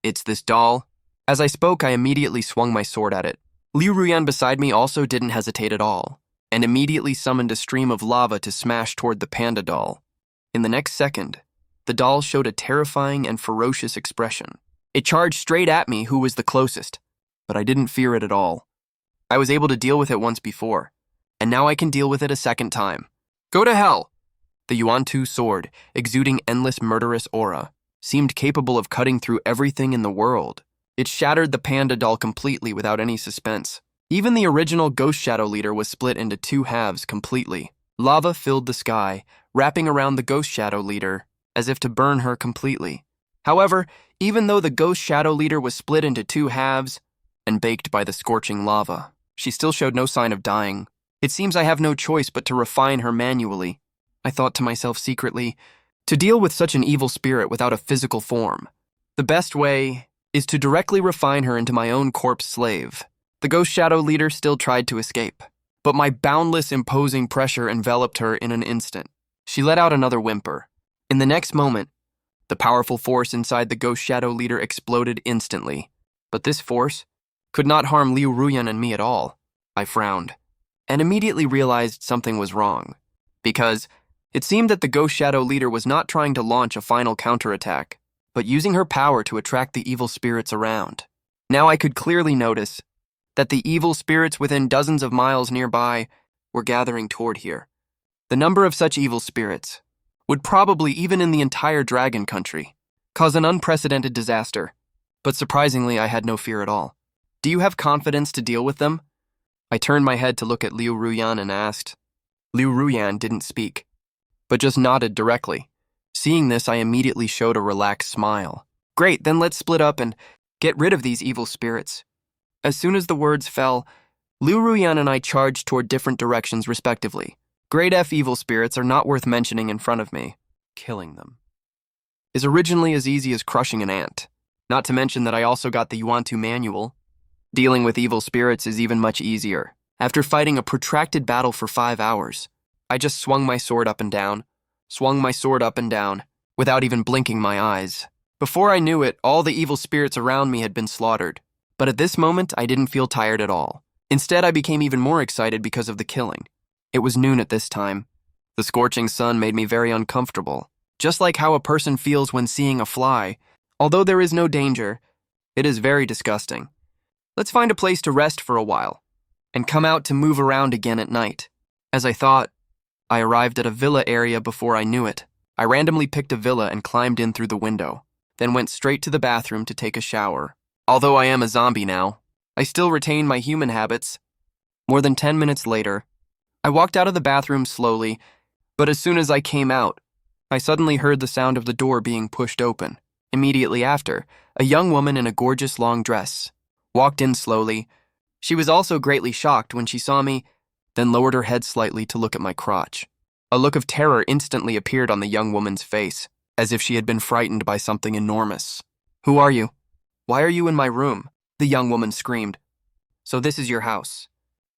It's this doll. As I spoke, I immediately swung my sword at it. Liu Ruyan beside me also didn't hesitate at all, and immediately summoned a stream of lava to smash toward the panda doll. In the next second, the doll showed a terrifying and ferocious expression. It charged straight at me, who was the closest, but I didn't fear it at all. I was able to deal with it once before, and now I can deal with it a second time. Go to hell! The Yuan-Tu sword, exuding endless murderous aura, seemed capable of cutting through everything in the world. It shattered the panda doll completely without any suspense. Even the original Ghost Shadow Leader was split into two halves completely. Lava filled the sky, wrapping around the Ghost Shadow Leader, as if to burn her completely. However, even though the Ghost Shadow Leader was split into two halves and baked by the scorching lava, she still showed no sign of dying. It seems I have no choice but to refine her manually. I thought to myself secretly, to deal with such an evil spirit without a physical form, the best way is to directly refine her into my own corpse slave. The ghost shadow leader still tried to escape, but my boundless, imposing pressure enveloped her in an instant. She let out another whimper. In the next moment, the powerful force inside the ghost shadow leader exploded instantly. But this force could not harm Liu Ruyan and me at all. I frowned, and immediately realized something was wrong, because it seemed that the ghost shadow leader was not trying to launch a final counterattack, but using her power to attract the evil spirits around. Now I could clearly notice that the evil spirits within dozens of miles nearby were gathering toward here. The number of such evil spirits would probably, even in the entire dragon country, cause an unprecedented disaster, but surprisingly I had no fear at all. Do you have confidence to deal with them? I turned my head to look at Liu Ruyan and asked. Liu Ruyan didn't speak, but just nodded directly. Seeing this, I immediately showed a relaxed smile. Great, then let's split up and get rid of these evil spirits. As soon as the words fell, Liu Ruyan and I charged toward different directions respectively. Grade F evil spirits are not worth mentioning in front of me. Killing them is originally as easy as crushing an ant. Not to mention that I also got the Yuantu manual. Dealing with evil spirits is even much easier. After fighting a protracted battle for 5 hours, I just swung my sword up and down, without even blinking my eyes. Before I knew it, all the evil spirits around me had been slaughtered. But at this moment, I didn't feel tired at all. Instead, I became even more excited because of the killing. It was noon at this time. The scorching sun made me very uncomfortable, just like how a person feels when seeing a fly. Although there is no danger, it is very disgusting. Let's find a place to rest for a while, and come out to move around again at night. As I thought, I arrived at a villa area before I knew it. I randomly picked a villa and climbed in through the window, then went straight to the bathroom to take a shower. Although I am a zombie now, I still retain my human habits. More than 10 minutes later, I walked out of the bathroom slowly, but as soon as I came out, I suddenly heard the sound of the door being pushed open. Immediately after, a young woman in a gorgeous long dress walked in slowly. She was also greatly shocked when she saw me, then lowered her head slightly to look at my crotch. A look of terror instantly appeared on the young woman's face, as if she had been frightened by something enormous. Who are you? Why are you in my room? The young woman screamed. So this is your house.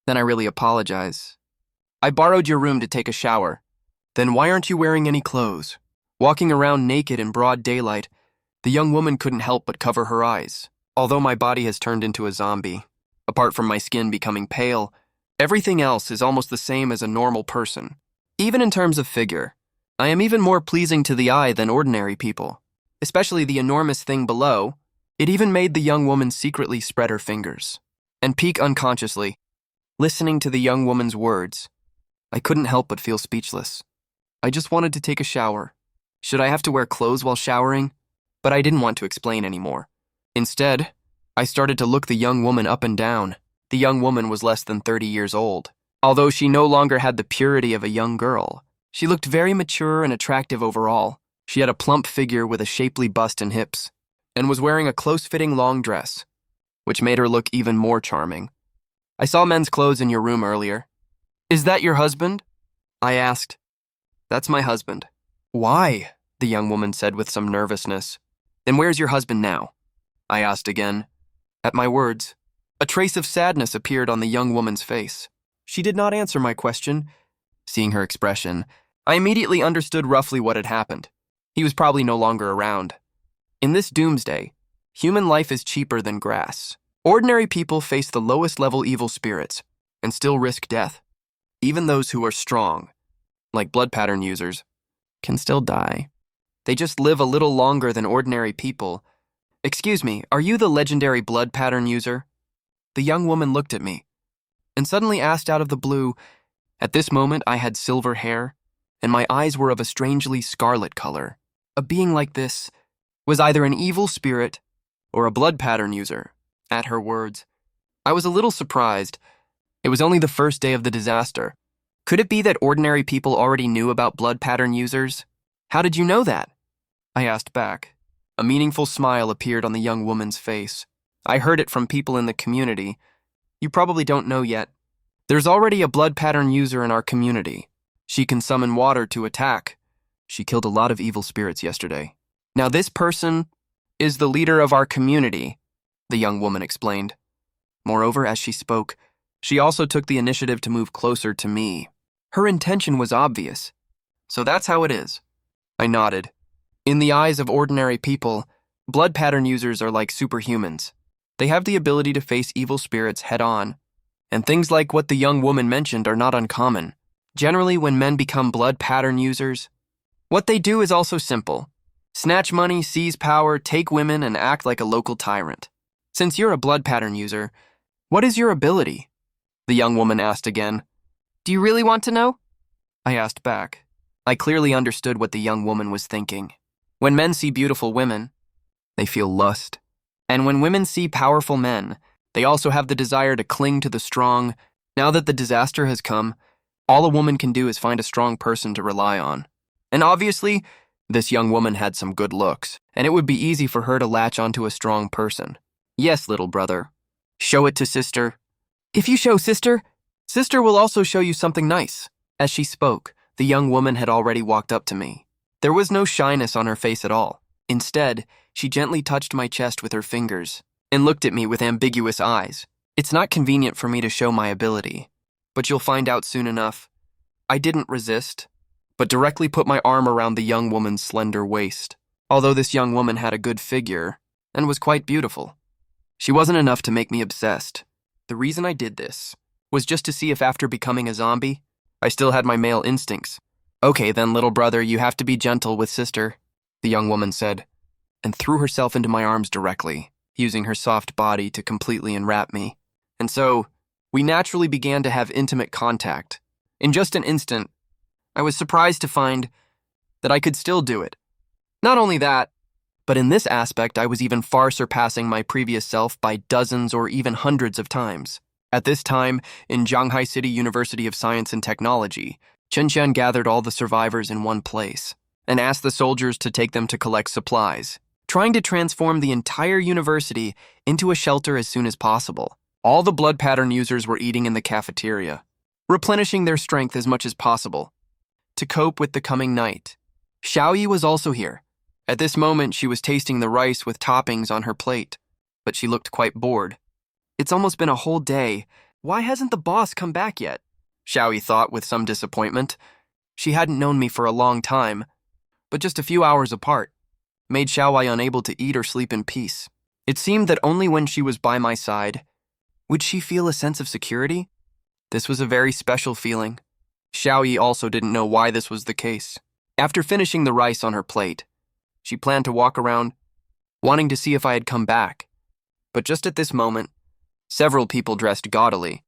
Then I really apologize. I borrowed your room to take a shower. Then why aren't you wearing any clothes? Walking around naked in broad daylight, the young woman couldn't help but cover her eyes. Although my body has turned into a zombie, apart from my skin becoming pale, everything else is almost the same as a normal person. Even in terms of figure, I am even more pleasing to the eye than ordinary people, especially the enormous thing below. It even made the young woman secretly spread her fingers and peek unconsciously. Listening to the young woman's words, I couldn't help but feel speechless. I just wanted to take a shower. Should I have to wear clothes while showering? But I didn't want to explain anymore. Instead, I started to look the young woman up and down. The young woman was less than 30 years old. Although she no longer had the purity of a young girl, she looked very mature and attractive overall. She had a plump figure with a shapely bust and hips, and was wearing a close-fitting long dress, which made her look even more charming. I saw men's clothes in your room earlier. Is that your husband? I asked. That's my husband. Why? The young woman said with some nervousness. Then where's your husband now? I asked again. At my words, a trace of sadness appeared on the young woman's face. She did not answer my question. Seeing her expression, I immediately understood roughly what had happened. He was probably no longer around. In this doomsday, human life is cheaper than grass. Ordinary people face the lowest level evil spirits and still risk death. Even those who are strong, like blood pattern users, can still die. They just live a little longer than ordinary people. Excuse me, are you the legendary blood pattern user? The young woman looked at me and suddenly asked out of the blue. At this moment, I had silver hair, and my eyes were of a strangely scarlet color. A being like this was either an evil spirit or a blood pattern user. At her words, I was a little surprised. It was only the first day of the disaster. Could it be that ordinary people already knew about blood pattern users? How did you know that? I asked back. A meaningful smile appeared on the young woman's face. I heard it from people in the community. You probably don't know yet. There's already a blood pattern user in our community. She can summon water to attack. She killed a lot of evil spirits yesterday. Now this person is the leader of our community, the young woman explained. Moreover, as she spoke, she also took the initiative to move closer to me. Her intention was obvious. So that's how it is. I nodded. In the eyes of ordinary people, blood pattern users are like superhumans. They have the ability to face evil spirits head-on, and things like what the young woman mentioned are not uncommon. Generally, when men become blood pattern users, what they do is also simple. Snatch money, seize power, take women, and act like a local tyrant. Since you're a blood pattern user, what is your ability? The young woman asked again. Do you really want to know? I asked back. I clearly understood what the young woman was thinking. When men see beautiful women, they feel lust. And when women see powerful men, they also have the desire to cling to the strong. Now that the disaster has come, all a woman can do is find a strong person to rely on. And obviously, this young woman had some good looks, and it would be easy for her to latch onto a strong person. Yes, little brother. Show it to sister. If you show sister, sister will also show you something nice. As she spoke, the young woman had already walked up to me. There was no shyness on her face at all. Instead, she gently touched my chest with her fingers and looked at me with ambiguous eyes. It's not convenient for me to show my ability, but you'll find out soon enough. I didn't resist, but directly put my arm around the young woman's slender waist. Although this young woman had a good figure and was quite beautiful, she wasn't enough to make me obsessed. The reason I did this was just to see if after becoming a zombie, I still had my male instincts. Okay then, little brother, you have to be gentle with sister, the young woman said, and threw herself into my arms directly, using her soft body to completely enwrap me. And so, we naturally began to have intimate contact. In just an instant, I was surprised to find that I could still do it. Not only that, but in this aspect, I was even far surpassing my previous self by dozens or even hundreds of times. At this time, in Zhanghai City University of Science and Technology, Chen Qian gathered all the survivors in one place and asked the soldiers to take them to collect supplies, trying to transform the entire university into a shelter as soon as possible. All the blood pattern users were eating in the cafeteria, replenishing their strength as much as possible to cope with the coming night. Xiaoyi was also here. At this moment, she was tasting the rice with toppings on her plate, but she looked quite bored. It's almost been a whole day. Why hasn't the boss come back yet? Xiaoyi thought with some disappointment. She hadn't known me for a long time, but just a few hours apart made Xiaoyi unable to eat or sleep in peace. It seemed that only when she was by my side would she feel a sense of security. This was a very special feeling. Xiaoyi also didn't know why this was the case. After finishing the rice on her plate, she planned to walk around, wanting to see if I had come back. But just at this moment, several people dressed gaudily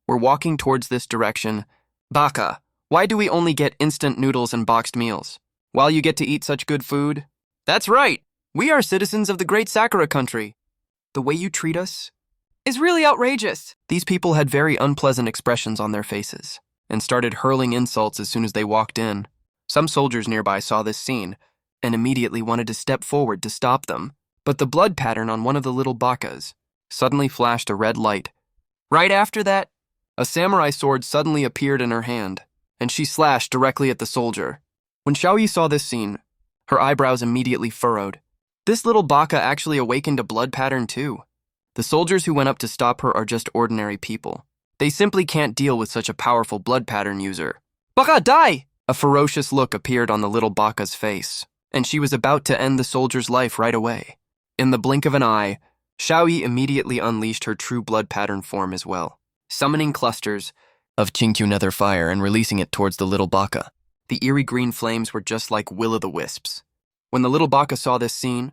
were walking towards this direction. Baka, why do we only get instant noodles and boxed meals, while you get to eat such good food? That's right, we are citizens of the great Sakura country. The way you treat us is really outrageous. These people had very unpleasant expressions on their faces and started hurling insults as soon as they walked in. Some soldiers nearby saw this scene and immediately wanted to step forward to stop them, but the blood pattern on one of the little bakas suddenly flashed a red light. Right after that, a samurai sword suddenly appeared in her hand, and she slashed directly at the soldier. When Xiaoyi saw this scene, her eyebrows immediately furrowed. This little baka actually awakened a blood pattern too. The soldiers who went up to stop her are just ordinary people. They simply can't deal with such a powerful blood pattern user. Baka, die! A ferocious look appeared on the little baka's face, and she was about to end the soldier's life right away. In the blink of an eye, Xiaoyi immediately unleashed her true blood pattern form as well, summoning clusters of Qingqiu nether fire and releasing it towards the little baka. The eerie green flames were just like will-o'-the-wisps. When the little baka saw this scene,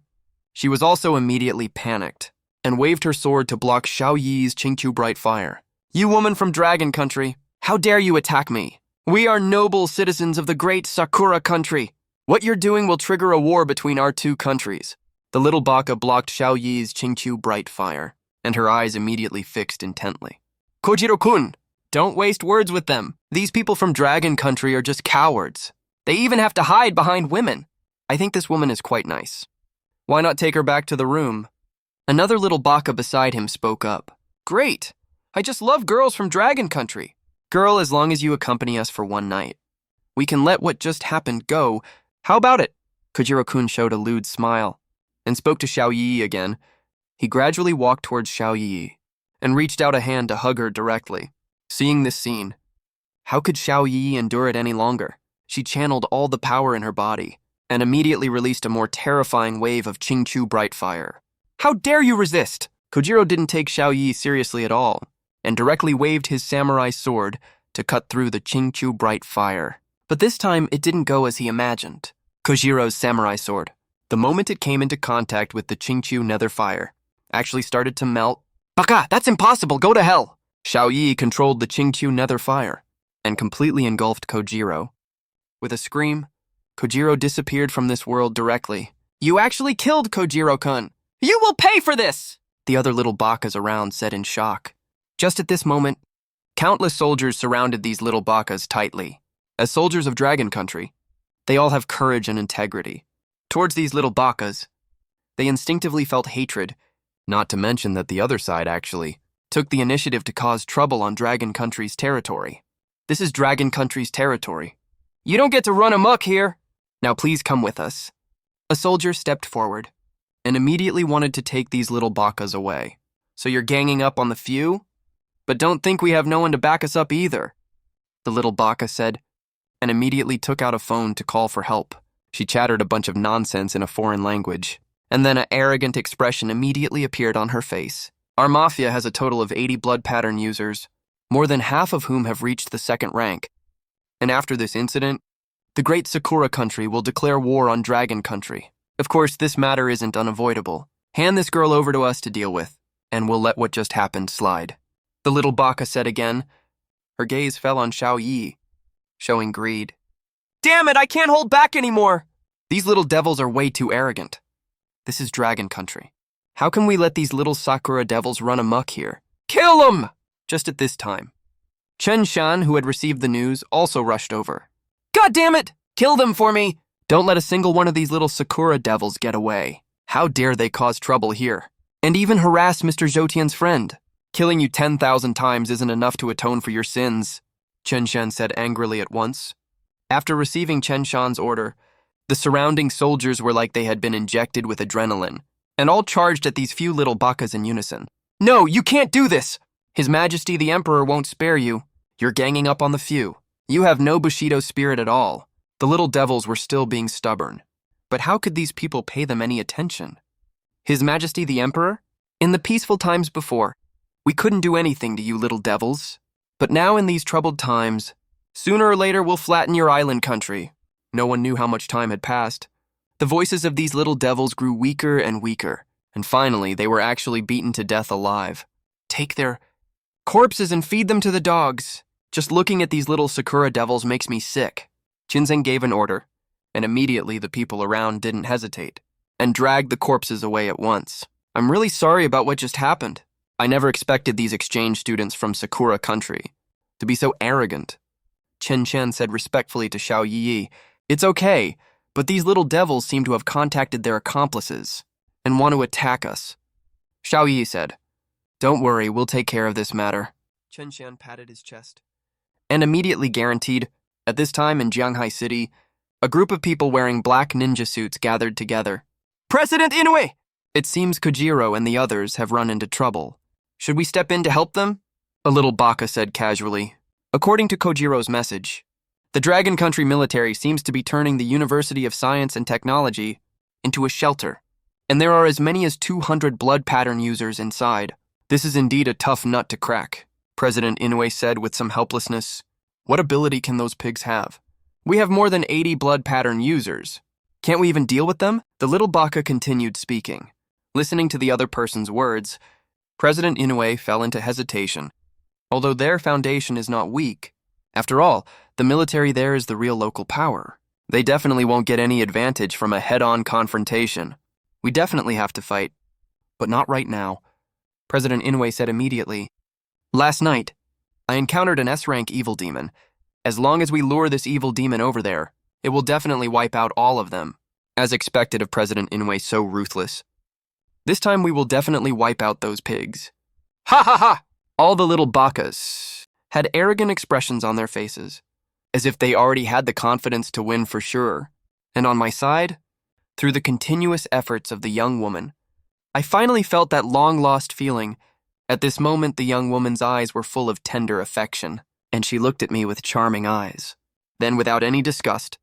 she was also immediately panicked and waved her sword to block Xiaoyi's Qingqiu bright fire. You woman from Dragon Country, how dare you attack me? We are noble citizens of the great Sakura country. What you're doing will trigger a war between our two countries. The little baka blocked Xiaoyi's Qingqiu bright fire, and her eyes immediately fixed intently. Kojiro-kun, don't waste words with them. These people from Dragon Country are just cowards. They even have to hide behind women. I think this woman is quite nice. Why not take her back to the room? Another little baka beside him spoke up. Great! I just love girls from Dragon Country. Girl, as long as you accompany us for one night, we can let what just happened go. How about it? Kojiro-kun showed a lewd smile. and spoke to Xiao Yi again. He gradually walked towards Xiao Yi and reached out a hand to hug her directly. Seeing this scene, how could Xiao Yi endure it any longer? She channeled all the power in her body and immediately released a more terrifying wave of Qingqiu bright fire. How dare you resist? Kojiro didn't take Xiao Yi seriously at all and directly waved his samurai sword to cut through the Qingqiu bright fire. But this time, it didn't go as he imagined. Kojiro's samurai sword, the moment it came into contact with the Qingqiu nether fire, actually started to melt. Baka, that's impossible, go to hell! Xiao Yi controlled the Qingqiu nether fire and completely engulfed Kojiro. With a scream, Kojiro disappeared from this world directly. You actually killed Kojiro-kun! You will pay for this! The other little bakas around said in shock. Just at this moment, countless soldiers surrounded these little bakas tightly. As soldiers of Dragon Country, they all have courage and integrity. Towards these little bakas, they instinctively felt hatred, not to mention that the other side actually took the initiative to cause trouble on Dragon Country's territory. This is Dragon Country's territory. You don't get to run amok here. Now please come with us. A soldier stepped forward and immediately wanted to take these little bakas away. So you're ganging up on the few? But don't think we have no one to back us up either, the little baka said, and immediately took out a phone to call for help. She chattered a bunch of nonsense in a foreign language, and then an arrogant expression immediately appeared on her face. Our mafia has a total of 80 blood pattern users, more than half of whom have reached the 2nd rank. And after this incident, the great Sakura country will declare war on Dragon Country. Of course, this matter isn't unavoidable. Hand this girl over to us to deal with, and we'll let what just happened slide. The little baka said again. Her gaze fell on Xiao Yi, showing greed. Damn it, I can't hold back anymore! These little devils are way too arrogant. This is Dragon Country. How can we let these little Sakura devils run amok here? Kill them! Just at this time, Chen Shan, who had received the news, also rushed over. God damn it! Kill them for me! Don't let a single one of these little Sakura devils get away. How dare they cause trouble here? And even harass Mr. Zhoutian's friend. Killing you 10,000 times isn't enough to atone for your sins, Chen Shan said angrily at once. After receiving Chen Shan's order, the surrounding soldiers were like they had been injected with adrenaline, and all charged at these few little bakas in unison. No, you can't do this! His Majesty the Emperor won't spare you. You're ganging up on the few. You have no Bushido spirit at all. The little devils were still being stubborn. But how could these people pay them any attention? His Majesty the Emperor? In the peaceful times before, we couldn't do anything to you little devils. But now in these troubled times, sooner or later we'll flatten your island country. No one knew how much time had passed. The voices of these little devils grew weaker and weaker, and finally they were actually beaten to death alive. Take their corpses and feed them to the dogs. Just looking at these little Sakura devils makes me sick. Shinzen gave an order, and immediately the people around didn't hesitate, and dragged the corpses away at once. I'm really sorry about what just happened. I never expected these exchange students from Sakura country to be so arrogant. Chen Chen said respectfully to Xiao Yi, It's okay, but these little devils seem to have contacted their accomplices and want to attack us. Xiao Yi said, Don't worry, we'll take care of this matter. Chen Chen patted his chest and immediately guaranteed, at this time in Jianghai City, a group of people wearing black ninja suits gathered together. President Inoue! It seems Kojiro and the others have run into trouble. Should we step in to help them? A little baka said casually. According to Kojiro's message, the Dragon Country military seems to be turning the University of Science and Technology into a shelter, and there are as many as 200 blood pattern users inside. This is indeed a tough nut to crack, President Inoue said with some helplessness. What ability can those pigs have? We have more than 80 blood pattern users. Can't we even deal with them? The little baka continued speaking. Listening to the other person's words, President Inoue fell into hesitation. Although their foundation is not weak, after all, the military there is the real local power. They definitely won't get any advantage from a head-on confrontation. We definitely have to fight, but not right now. President Inoue said immediately, Last night, I encountered an S-rank evil demon. As long as we lure this evil demon over there, it will definitely wipe out all of them. As expected of President Inoue so ruthless. This time we will definitely wipe out those pigs. Ha ha ha! All the little bakas had arrogant expressions on their faces, as if they already had the confidence to win for sure. And on my side, through the continuous efforts of the young woman. I finally felt that long-lost feeling. At this moment, the young woman's eyes were full of tender affection, and she looked at me with charming eyes. Then, without any disgust,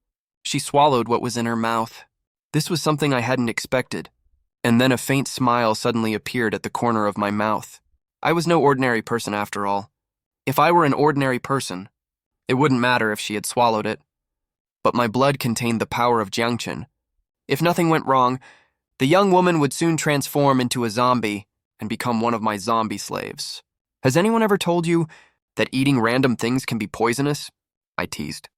she swallowed what was in her mouth. This was something I hadn't expected, and then a faint smile suddenly appeared at the corner of my mouth. I was no ordinary person after all. If I were an ordinary person, it wouldn't matter if she had swallowed it. But my blood contained the power of Jiangchen. If nothing went wrong, the young woman would soon transform into a zombie and become one of my zombie slaves. Has anyone ever told you that eating random things can be poisonous? I teased.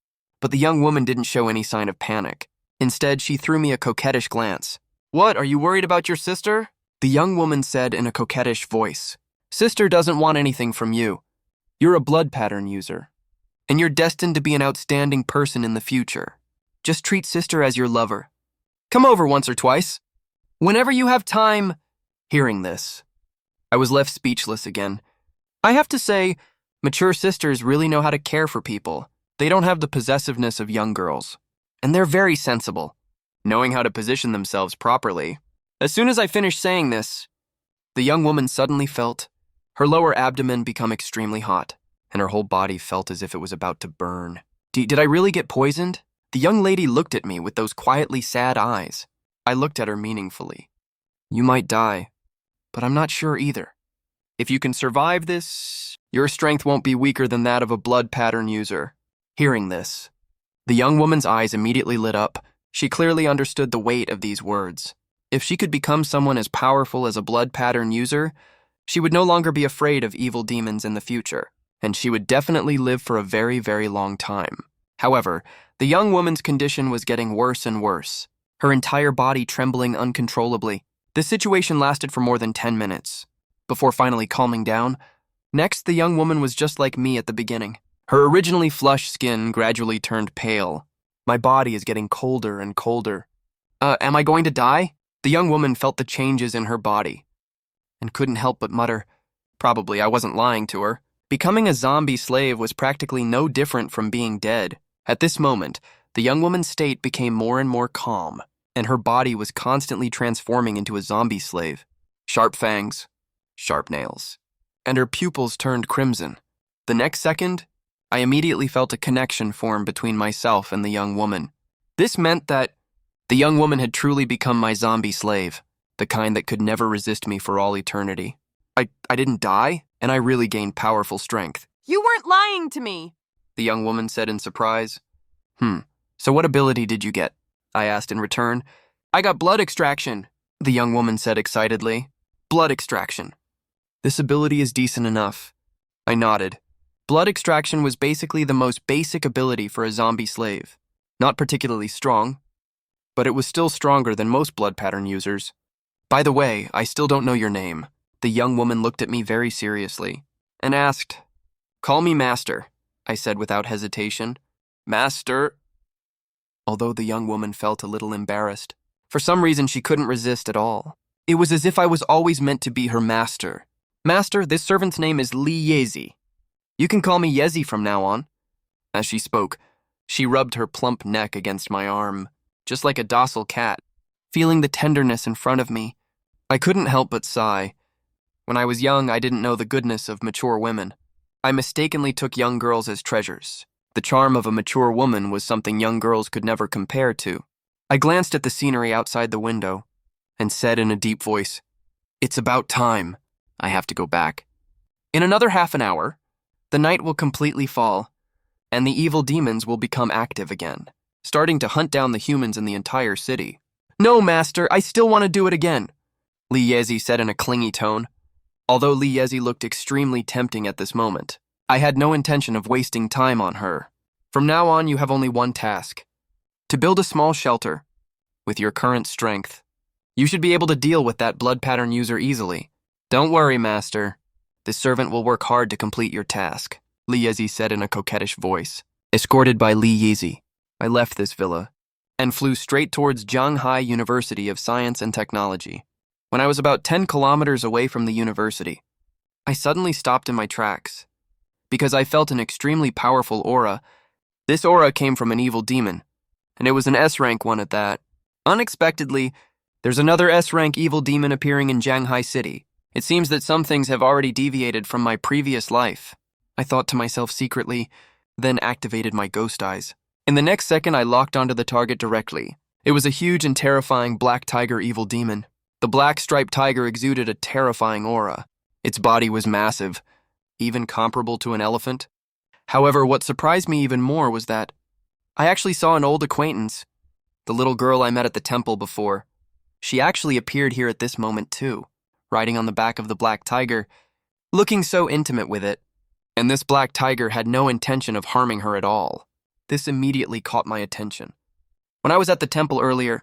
But the young woman didn't show any sign of panic. Instead, she threw me a coquettish glance. "What, are you worried about your sister?" The young woman said in a coquettish voice. "Sister doesn't want anything from you. You're a blood pattern user, and you're destined to be an outstanding person in the future. Just treat sister as your lover. Come over once or twice, whenever you have time." Hearing this, I was left speechless again. I have to say, mature sisters really know how to care for people. They don't have the possessiveness of young girls, and they're very sensible, knowing how to position themselves properly. As soon as I finished saying this, the young woman suddenly felt her lower abdomen become extremely hot, and her whole body felt as if it was about to burn. Did I really get poisoned? The young lady looked at me with those quietly sad eyes. I looked at her meaningfully. "You might die, but I'm not sure either. If you can survive this, your strength won't be weaker than that of a blood pattern user." Hearing this, the young woman's eyes immediately lit up. She clearly understood the weight of these words. If she could become someone as powerful as a blood pattern user, she would no longer be afraid of evil demons in the future, and she would definitely live for a very, very long time. However, the young woman's condition was getting worse and worse, her entire body trembling uncontrollably. This situation lasted for more than 10 minutes, before finally calming down. Next, the young woman was just like me at the beginning. Her originally flush skin gradually turned pale. My body is getting colder and colder. Am I going to die?" The young woman felt the changes in her body and couldn't help but mutter. Probably I wasn't lying to her. Becoming a zombie slave was practically no different from being dead. At this moment, the young woman's state became more and more calm, and her body was constantly transforming into a zombie slave. Sharp fangs, sharp nails, and her pupils turned crimson. The next second, I immediately felt a connection form between myself and the young woman. This meant that the young woman had truly become my zombie slave, the kind that could never resist me for all eternity. I didn't die, and I really gained powerful strength. "You weren't lying to me," the young woman said in surprise. So what ability did you get?" I asked in return. "I got blood extraction," the young woman said excitedly. "Blood extraction. This ability is decent enough." I nodded. Blood extraction was basically the most basic ability for a zombie slave. Not particularly strong, but it was still stronger than most blood pattern users. "By the way, I still don't know your name." The young woman looked at me very seriously and asked, "Call me Master," I said without hesitation. "Master." Although the young woman felt a little embarrassed, for some reason she couldn't resist at all. It was as if I was always meant to be her master. "Master, this servant's name is Li Yezi. You can call me Yezi from now on." As she spoke, she rubbed her plump neck against my arm, just like a docile cat. Feeling the tenderness in front of me, I couldn't help but sigh. When I was young, I didn't know the goodness of mature women. I mistakenly took young girls as treasures. The charm of a mature woman was something young girls could never compare to. I glanced at the scenery outside the window and said in a deep voice, "It's about time. I have to go back." In another half an hour, the night will completely fall, and the evil demons will become active again, starting to hunt down the humans in the entire city. "No, Master, I still want to do it again," Li Yezi said in a clingy tone. Although Li Yezi looked extremely tempting at this moment, I had no intention of wasting time on her. "From now on, you have only one task: to build a small shelter with your current strength. You should be able to deal with that blood pattern user easily. Don't worry, Master. This servant will work hard to complete your task," Li Yezi said in a coquettish voice. Escorted by Li Yezi, I left this villa and flew straight towards Zhanghai University of Science and Technology. When I was about 10 kilometers away from the university, I suddenly stopped in my tracks because I felt an extremely powerful aura. This aura came from an evil demon, and it was an S-rank one at that. Unexpectedly, there's another S-rank evil demon appearing in Shanghai City. It seems that some things have already deviated from my previous life. I thought to myself secretly, then activated my ghost eyes. In the next second, I locked onto the target directly. It was a huge and terrifying black tiger evil demon. The black striped tiger exuded a terrifying aura. Its body was massive, even comparable to an elephant. However, what surprised me even more was that I actually saw an old acquaintance, the little girl I met at the temple before. She actually appeared here at this moment too, riding on the back of the black tiger, looking so intimate with it. And this black tiger had no intention of harming her at all. This immediately caught my attention. When I was at the temple earlier,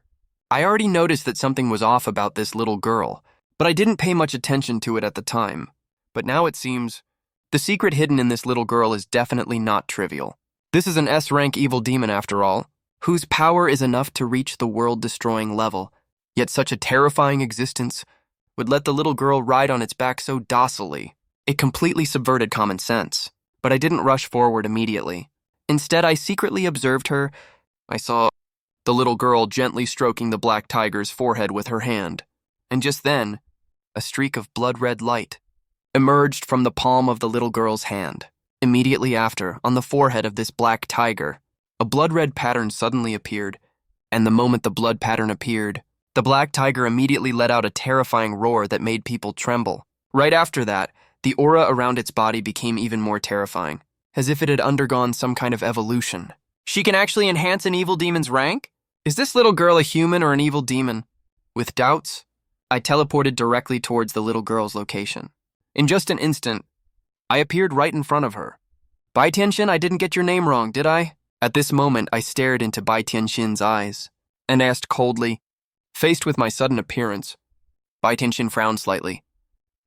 I already noticed that something was off about this little girl, but I didn't pay much attention to it at the time. But now it seems the secret hidden in this little girl is definitely not trivial. This is an S-rank evil demon after all, whose power is enough to reach the world-destroying level, yet such a terrifying existence would let the little girl ride on its back so docilely. It completely subverted common sense, but I didn't rush forward immediately. Instead, I secretly observed her. I saw the little girl gently stroking the black tiger's forehead with her hand, and just then, a streak of blood-red light emerged from the palm of the little girl's hand. Immediately after, on the forehead of this black tiger, a blood-red pattern suddenly appeared, and the moment the blood pattern appeared, the black tiger immediately let out a terrifying roar that made people tremble. Right after that, the aura around its body became even more terrifying, as if it had undergone some kind of evolution. She can actually enhance an evil demon's rank? Is this little girl a human or an evil demon? With doubts, I teleported directly towards the little girl's location. In just an instant, I appeared right in front of her. Bai Tianxin, I didn't get your name wrong, did I? At this moment, I stared into Bai Tianxin's eyes and asked coldly. Faced with my sudden appearance, Bai Tianxin frowned slightly,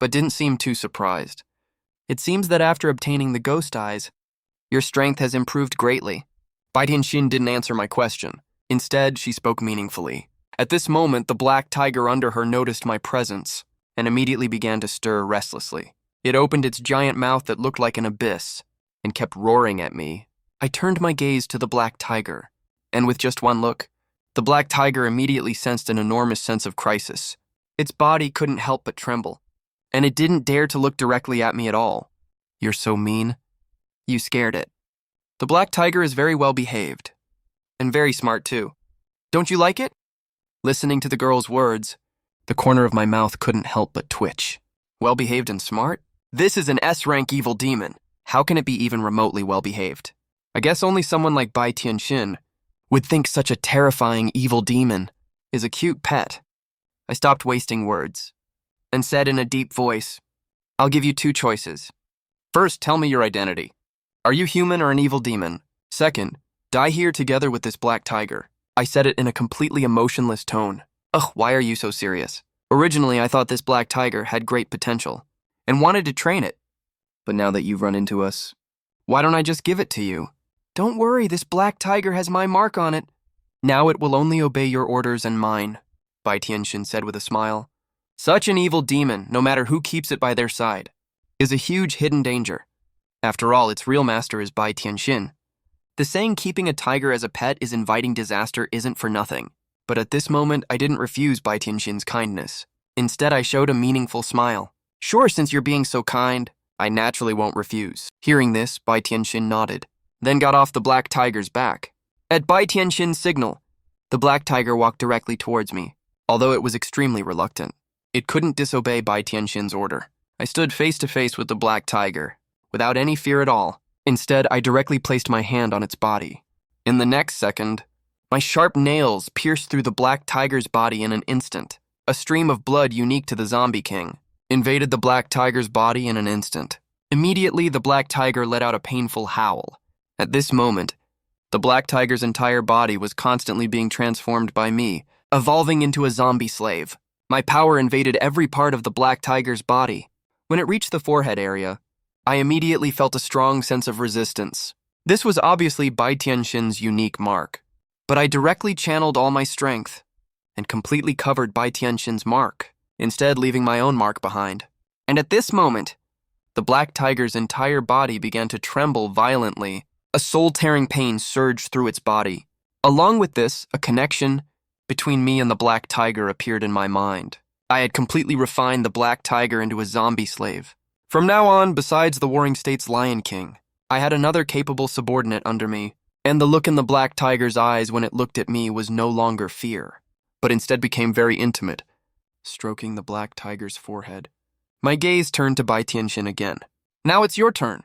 but didn't seem too surprised. It seems that after obtaining the ghost eyes, your strength has improved greatly. Bai Tianxin didn't answer my question. Instead, she spoke meaningfully. At this moment, the black tiger under her noticed my presence and immediately began to stir restlessly. It opened its giant mouth that looked like an abyss and kept roaring at me. I turned my gaze to the black tiger, and with just one look, the black tiger immediately sensed an enormous sense of crisis. Its body couldn't help but tremble, and it didn't dare to look directly at me at all. You're so mean. You scared it. The black tiger is very well behaved, and very smart too. Don't you like it? Listening to the girl's words, the corner of my mouth couldn't help but twitch. Well-behaved and smart? This is an S-rank evil demon. How can it be even remotely well-behaved? I guess only someone like Bai Tianxin would think such a terrifying evil demon is a cute pet. I stopped wasting words and said in a deep voice, I'll give you two choices. First, tell me your identity. Are you human or an evil demon? Second, die here together with this black tiger. I said it in a completely emotionless tone. Ugh, why are you so serious? Originally, I thought this black tiger had great potential and wanted to train it. But now that you've run into us, why don't I just give it to you? Don't worry, this black tiger has my mark on it. Now it will only obey your orders and mine, Bai Tianxin said with a smile. Such an evil demon, no matter who keeps it by their side, is a huge hidden danger. After all, its real master is Bai Tianxin. The saying keeping a tiger as a pet is inviting disaster isn't for nothing. But at this moment, I didn't refuse Bai Tianxin's kindness. Instead, I showed a meaningful smile. Sure, since you're being so kind, I naturally won't refuse. Hearing this, Bai Tianxin nodded, then got off the black tiger's back. At Bai Tianxin's signal, the black tiger walked directly towards me, although it was extremely reluctant. It couldn't disobey Bai Tianxin's order. I stood face to face with the black tiger, without any fear at all. Instead, I directly placed my hand on its body. In the next second, my sharp nails pierced through the black tiger's body in an instant. A stream of blood unique to the Zombie King invaded the black tiger's body in an instant. Immediately, the black tiger let out a painful howl. At this moment, the black tiger's entire body was constantly being transformed by me, evolving into a zombie slave. My power invaded every part of the black tiger's body. When it reached the forehead area, I immediately felt a strong sense of resistance. This was obviously Bai Tianxin's unique mark. But I directly channeled all my strength and completely covered Bai Tianxin's mark, instead leaving my own mark behind. And at this moment, the black tiger's entire body began to tremble violently. A soul-tearing pain surged through its body. Along with this, a connection between me and the black tiger appeared in my mind. I had completely refined the black tiger into a zombie slave. From now on, besides the Warring States Lion King, I had another capable subordinate under me, and the look in the black tiger's eyes when it looked at me was no longer fear, but instead became very intimate, stroking the black tiger's forehead. My gaze turned to Bai Tianxin again. Now it's your turn.